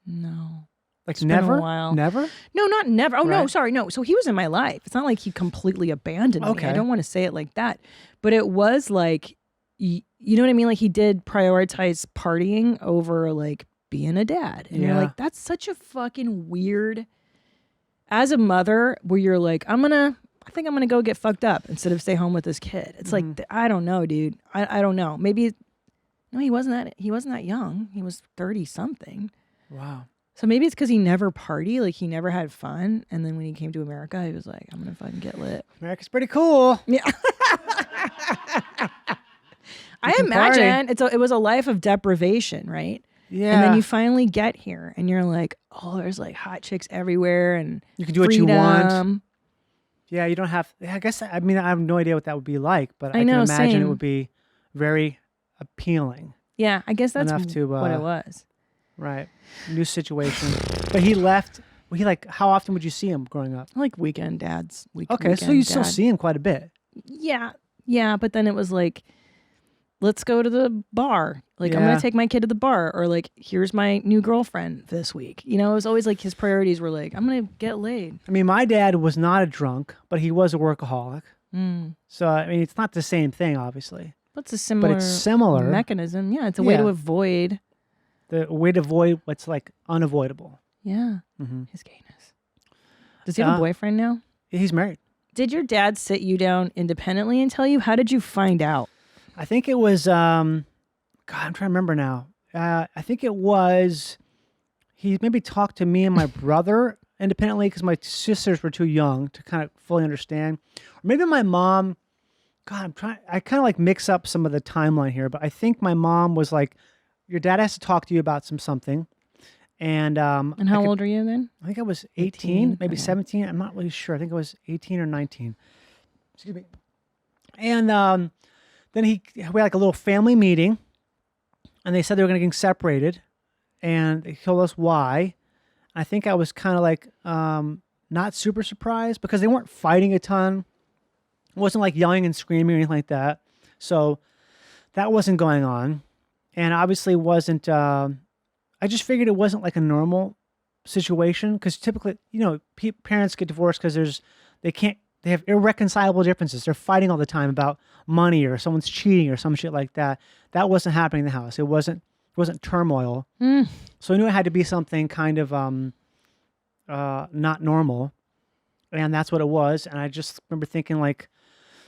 No. Like It's been a never? while. Never? No, not never. Oh no, Right. sorry, no. So he was in my life. It's not like he completely abandoned me. Okay. I don't want to say it like that, but it was like, you know what I mean? Like he did prioritize partying over like being a dad, and you're Yeah. like, that's such a fucking weird. As a mother, where you're like, I think I'm gonna go get fucked up instead of stay home with this kid. It's like, I don't know, dude. I don't know. Maybe, no, he wasn't that young. He was 30 something. Wow. So maybe it's because he never partied, like he never had fun. And then when he came to America, he was like, I'm going to fucking get lit. America's pretty cool. Yeah. I can imagine it was a life of deprivation, right? Yeah. And then you finally get here and you're like, oh, there's like hot chicks everywhere and You can do what you want. freedom. Yeah, you don't have. I guess. I mean, I have no idea what that would be like, but I, I can know, imagine same. it would be very appealing. Yeah, I guess that's Enough to, what it was. Right. New situation. But he left. Well, he like. How often would you see him growing up? Like weekend dads. Okay, so you still see him quite a bit. Yeah, but then it was like, let's go to the bar. Like, I'm Yeah. going to take my kid to the bar. Or like, here's my new girlfriend this week. You know, it was always like his priorities were like, I'm going to get laid. I mean, my dad was not a drunk, but he was a workaholic. So I mean, it's not the same thing, obviously. What's a similar similar. mechanism? Yeah, it's a way to Yeah. avoid. The way to avoid what's like unavoidable. Yeah, Mhm. his gayness. Does he have a boyfriend now? He's married. Did your dad sit you down independently and tell you? How did you find out? I think it was. God, I'm trying to remember now. I think it was. He maybe talked to me and my brother independently because my sisters were too young to kind of fully understand. Or maybe my mom. God, I kind of like mix up some of the timeline here, but I think my mom was like, "Your dad has to talk to you about something." And how old are you then? I think I was 18, maybe okay. 17. I'm not really sure. I think I was 18 or 19. Excuse me. And then we had like a little family meeting, and they said they were going to get separated, and they told us why. I think I was kind of like not super surprised because they weren't fighting a ton. It wasn't like yelling and screaming or anything like that. So that wasn't going on. and obviously wasn't. I just figured it wasn't like a normal situation because typically, parents get divorced because they have irreconcilable differences. They're fighting all the time about money or someone's cheating or some shit like that. That wasn't happening in the house. It wasn't turmoil. So I knew it had to be something kind of not normal, and that's what it was. And I just remember thinking like,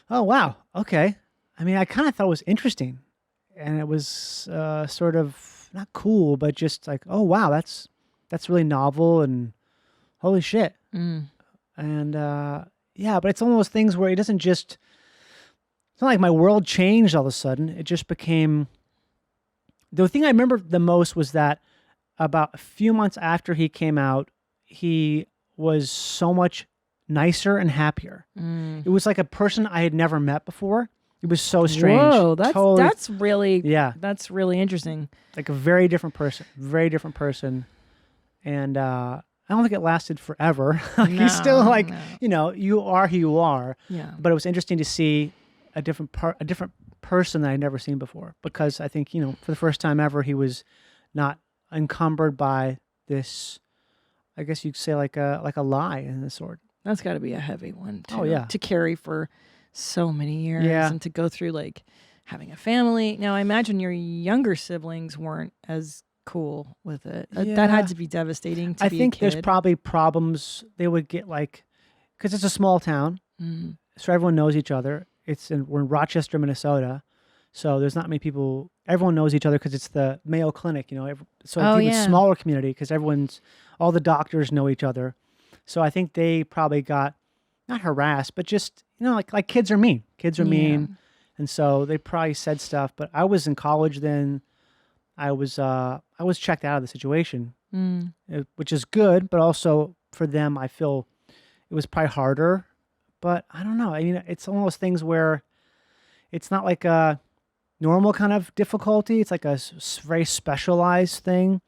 oh wow, okay. I mean, I kind of thought it was interesting, and it was sort of not cool, but just like, oh wow, that's really novel and holy shit. And yeah, but it's one of those things where it doesn't just. It's not like my world changed all of a sudden. It just became. The thing I remember the most was that about a few months after he came out, he was so much nicer and happier. It was like a person I had never met before. It was so strange. Whoa, that's really that's really interesting. Like a very different person, and I don't think it lasted forever. He's still like you are who you are. Yeah. But it was interesting to see a different person that I'd never seen before, because I think for the first time ever he was not encumbered by this. I guess you'd say like a lie in the sort. That's got to be a heavy one too. Oh yeah, to carry for so many years, yeah. And to go through like having a family. Now I imagine your younger siblings weren't as cool with it. Yeah. That had to be devastating to be a kid. I think there's probably problems they would get, like, because it's a small town, so everyone knows each other. We're in Rochester, Minnesota, so there's not many people. Everyone knows each other because it's the Mayo Clinic, so it's even a smaller community because all the doctors know each other. So I think they probably got not harassed, but just like kids are mean. Kids are mean, and so they probably said stuff. But I was in college then. I was checked out of the situation, which is good, but also for them, I feel it was probably harder. But I don't know. I mean, it's one of those things where it's not like a normal kind of difficulty. It's like a very specialized thing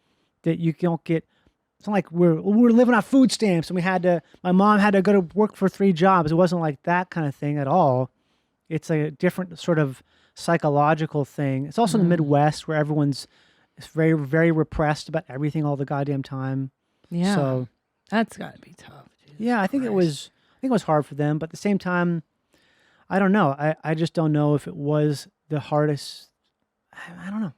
that you don't get. It's not like we're living on food stamps and my mom had to go to work for 3 jobs. It wasn't like that kind of thing at all. It's a different sort of psychological thing. It's also in the Midwest where everyone's very, very repressed about everything all the goddamn time. Yeah. So that's got to be tough. Jesus I think it was hard for them, but at the same time, I don't know. I just don't know if it was the hardest. I don't know.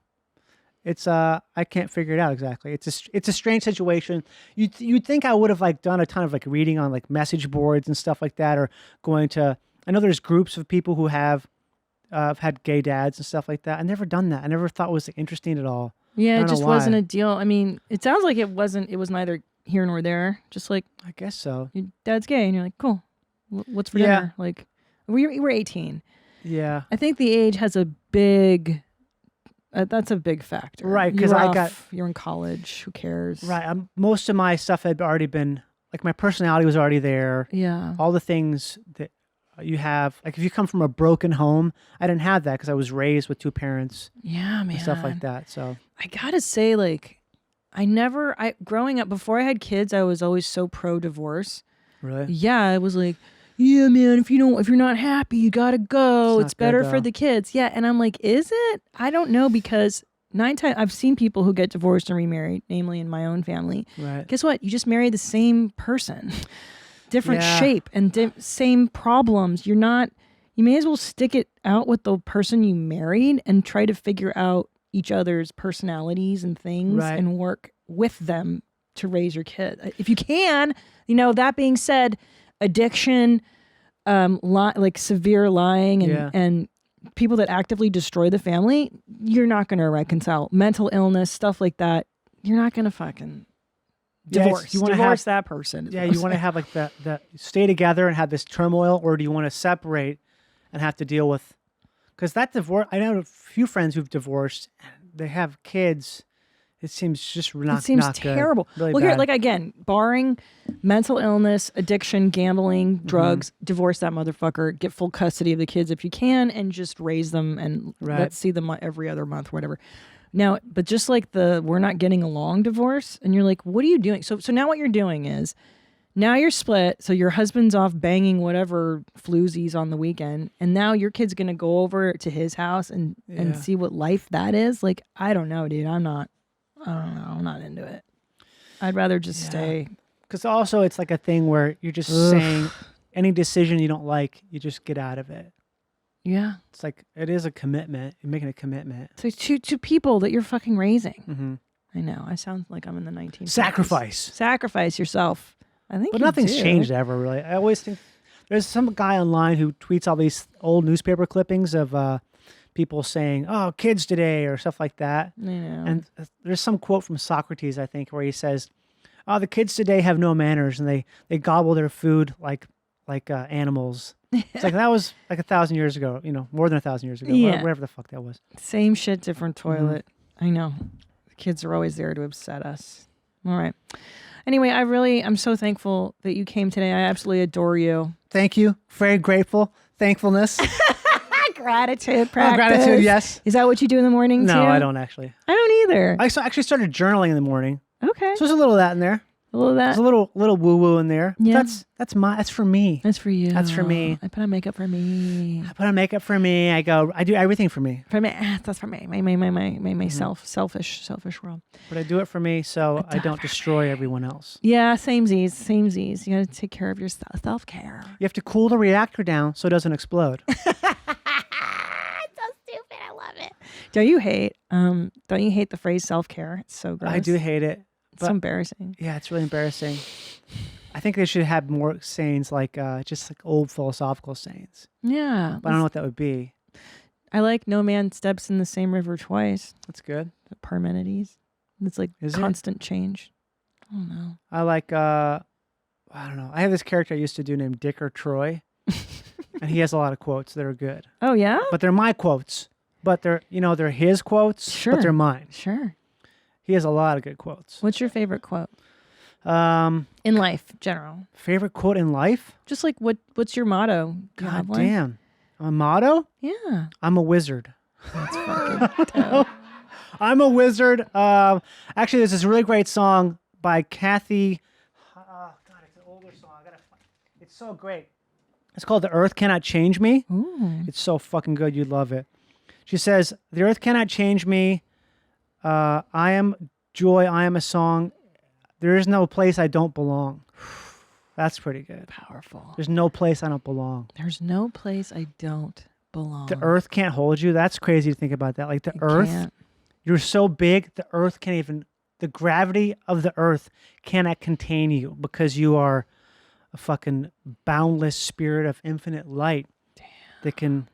It's I can't figure it out exactly. It's a strange situation. You'd think I would have like done a ton of like reading on like message boards and stuff like that, or going to. I know there's groups of people who have had gay dads and stuff like that. I never done that. I never thought it was interesting at all. Yeah, it just wasn't a deal. I mean, it sounds like it was neither here nor there. Just like, I guess so. Your dad's gay, and you're like, cool. What's for dinner? Like, we were 18. Yeah. I think the age has a big. That's a big factor, right? Because you're in college. Who cares? Right. Most of my stuff had already been like my personality was already there. Yeah. All the things that you have, like if you come from a broken home, I didn't have that because I was raised with 2 parents. Yeah, man. And stuff like that. So I gotta say, like, growing up before I had kids, I was always so pro divorce. Really? Yeah, I was like, yeah, man, if you're not happy, you gotta go. It's better for the kids. Yeah, and I'm like, is it? I don't know, because 9 times I've seen people who get divorced and remarried, namely in my own family. Right. Guess what? You just marry the same person, different shape and same problems. You may as well stick it out with the person you married and try to figure out each other's personalities and things and work with them to raise your kid. If you can, that being said, addiction, like severe lying and people that actively destroy the family, you're not going to reconcile. Mental illness, stuff like that, you're not going to fucking divorce. You want to divorce that person. Yeah, you want to have like the stay together and have this turmoil, or do you want to separate and have to deal with? Because that divorce, I know a few friends who've divorced. They have kids. It seems just not. It seems not terrible. Good. Really well, bad. Here, like again, barring mental illness, addiction, gambling, drugs, divorce that motherfucker. Get full custody of the kids if you can, and just raise them and let's see them every other month, whatever. Now, but just like we're not getting along divorce, and you're like, what are you doing? So now what you're doing is Now you're split, so your husband's off banging whatever floozies on the weekend, and now your kid's gonna go over to his house and see what life that is. Like, I don't know, dude. I don't know. I'm not into it. I'd rather just stay. Because also it's like a thing where you're just saying any decision you don't like, you just get out of it. Yeah. It's like, it is a commitment. You're making a commitment. So to people that you're fucking raising. Mm-hmm. I know. I sound like I'm in the 1950s. Sacrifice yourself. I think But nothing's changed ever, really. I always think there's some guy online who tweets all these old newspaper clippings of people saying, "Oh, kids today," or stuff like that. I know. And there's some quote from Socrates, I think, where he says, "Oh, the kids today have no manners, and they gobble their food like animals." It's like that was like 1,000 years ago, more than 1,000 years ago, whatever the fuck that was. Same shit, different toilet. I know. The kids are always there to upset us. All right. Anyway, I'm so thankful that you came today. I absolutely adore you. Thank you. Very grateful. Thankfulness. Gratitude practice. Gratitude, yes. Is that what you do in the morning too? No, I don't actually. I don't either. I actually started journaling in the morning. Okay. So there's a little of that in there. A little of that. There's a little woo-woo in there. Yeah. That's for me. That's for you. That's for me. I put on makeup for me. I do everything for me. For me. That's for me. My selfish world. But I do it for me so I don't destroy everyone else. Yeah, samesies. You got to take care of your self-care. You have to cool the reactor down so it doesn't explode. It's so stupid. I love it. Don't you hate the phrase self-care? It's so gross. I do hate it. It's so embarrassing. Yeah, it's really embarrassing. I think they should have more sayings like just like old philosophical sayings. Yeah. But I don't know what that would be. I like no man steps in the same river twice. That's good. Parmenides. It's like constant change. I don't know. I like, I don't know. I have this character I used to do named Dick or Troy. And he has a lot of quotes that are good. Oh, yeah? But they're my quotes. But they're his quotes, sure. But they're mine. Sure. He has a lot of good quotes. What's your favorite quote? In life, general. Favorite quote in life? Just like what's your motto? God damn. A motto? Yeah. I'm a wizard. That's fucking dope. I'm a wizard. Actually, there's this really great song by Kathy. God, it's an older song. It's so great. It's called "The Earth Cannot Change Me." Ooh. It's so fucking good. You'd love it. She says, "The earth cannot change me. I am joy. I am a song. There is no place I don't belong." That's pretty good. Powerful. There's no place I don't belong. There's no place I don't belong. The earth can't hold you. That's crazy to think about that. Like the earth, you're so big, the earth can't even, the gravity of the earth cannot contain you because you are a fucking boundless spirit of infinite light that can,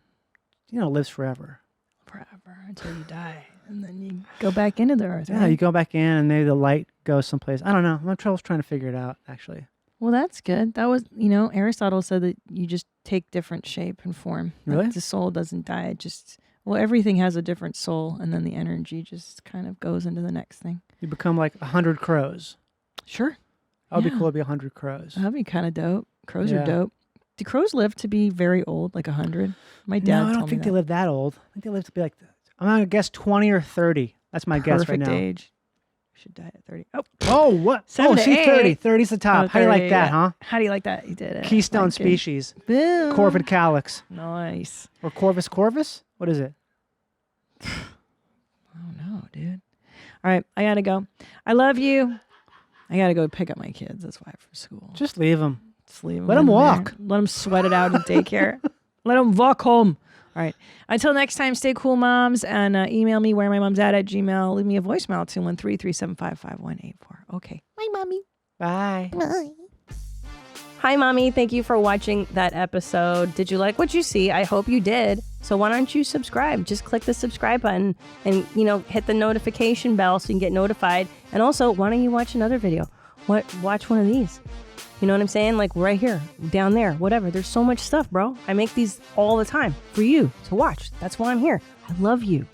lives forever. Forever until you die. And then you go back into the earth. Yeah, right? you go back in and maybe the light goes someplace. I don't know. I'm trying to figure it out, actually. Well, that's good. That was, Aristotle said that you just take different shape and form. Really? Like the soul doesn't die. It just, everything has a different soul, and then the energy just kind of goes into the next thing. You become like 100 crows. Sure. That would be cool to be 100 crows. That'd be kind of dope. Crows are dope. Do crows live to be very old, like 100? My dad told me I don't think that. they live that old. I think they live to be like, I'm going to guess 20 or 30. That's my guess right now. Perfect age. Should die at 30. Oh, what? 7 to 30. 8. 30's the top. How do you like that, huh? How do you like that? You did it. Keystone Like species. Boom. Corvid calyx. Nice. Or Corvus corvus? What is it? I don't know, dude. All right, I gotta go. I love you. I gotta go pick up my kids. That's why for school. Just leave them. Just leave them. Let them walk. Let them sweat it out in daycare. Let them walk home. All right. Until next time, stay cool, moms, and email me wheremymomsat@gmail. Leave me a voicemail 213-375-5184. Okay. Bye, mommy. Bye. Bye. Hi, mommy. Thank you for watching that episode. Did you like what you see? I hope you did. So why don't you subscribe? Just click the subscribe button and, hit the notification bell so you can get notified. And also, why don't you watch another video? Watch one of these. You know what I'm saying? Like right here, down there, whatever. There's so much stuff, bro. I make these all the time for you to watch. That's why I'm here. I love you.